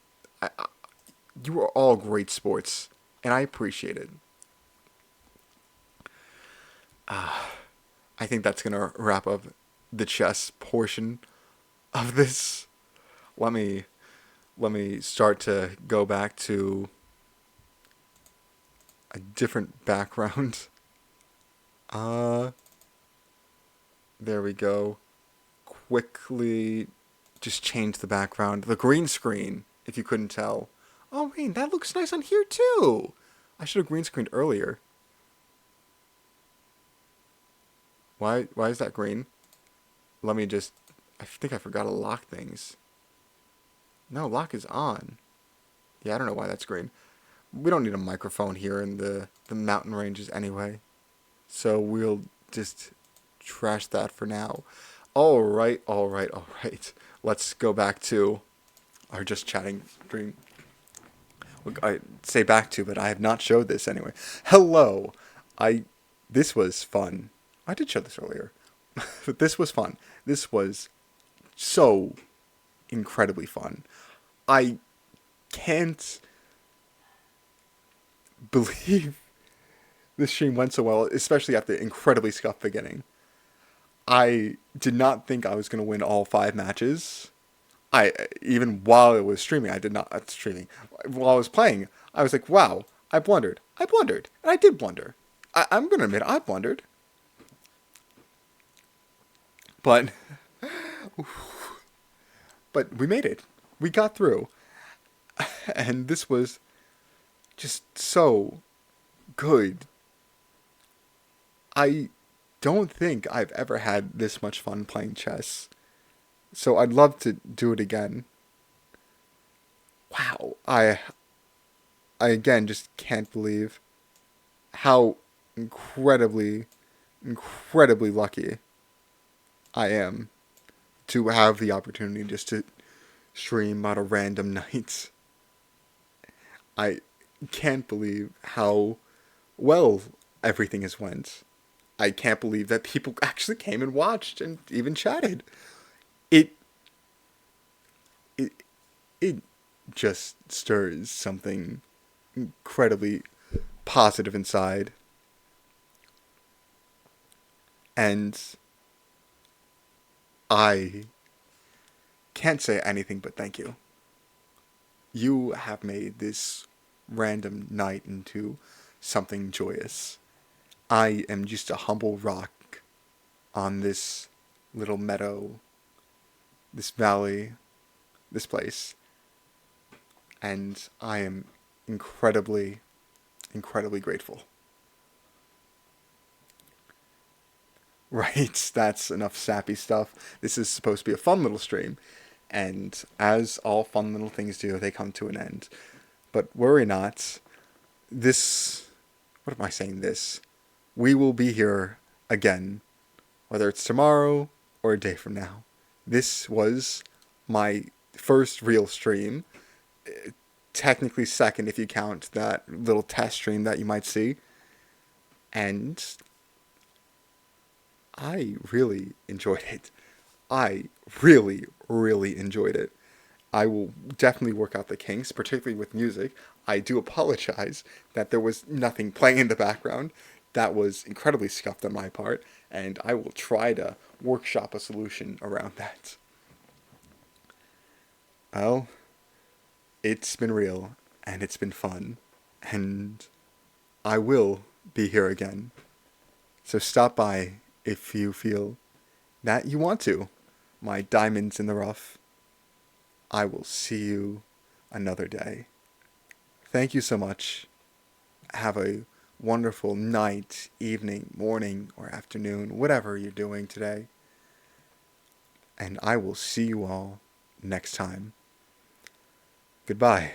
You were all great sports, and I appreciate it. I think that's gonna wrap up the chess portion of this. Let me start to go back to a different background. Uh, there we go. Quickly just change the background. The green screen, if you couldn't tell. Oh, wait, that looks nice on here too. I should have green screened earlier. Why is that green? Let me just... I think I forgot to lock things. No, lock is on. Yeah, I don't know why that's green. We don't need a microphone here in the mountain ranges anyway. So we'll just trash that for now. Alright. Let's go back to our just chatting stream. I say back to, but I have not showed this anyway. Hello! This was fun. I did show this earlier. But this was fun. This was so incredibly fun. I can't believe this stream went so well, especially at the incredibly scuffed beginning. I did not think I was going to win all 5 matches. Even while it was streaming, I did not streaming. While I was playing, I was like, wow, I blundered, and I did blunder. I'm going to admit, I blundered. But we made it. We got through. And this was just so good. I don't think I've ever had this much fun playing chess. So I'd love to do it again. Wow. I again just can't believe how incredibly lucky I am to have the opportunity just to stream on a random night. I can't believe how well everything has went. I can't believe that people actually came and watched and even chatted. It just stirs something incredibly positive inside. And I can't say anything but thank you. You have made this random night into something joyous. I am just a humble rock on this little meadow, this valley, this place. And I am incredibly grateful. Right, that's enough sappy stuff. This is supposed to be a fun little stream. And as all fun little things do, they come to an end. But worry not. What am I saying this? We will be here again, whether it's tomorrow or a day from now. This was my first real stream. Technically second if you count that little test stream that you might see. And I really enjoyed it. I really enjoyed it. I will definitely work out the kinks, particularly with music. I do apologize that there was nothing playing in the background. That was incredibly scuffed on my part, and I will try to workshop a solution around that. Well, it's been real, and it's been fun, and I will be here again. So stop by if you feel that you want to. My diamonds in the rough. I will see you another day. Thank you so much. Have a wonderful night, evening, morning, or afternoon, whatever you're doing today. And I will see you all next time. Goodbye.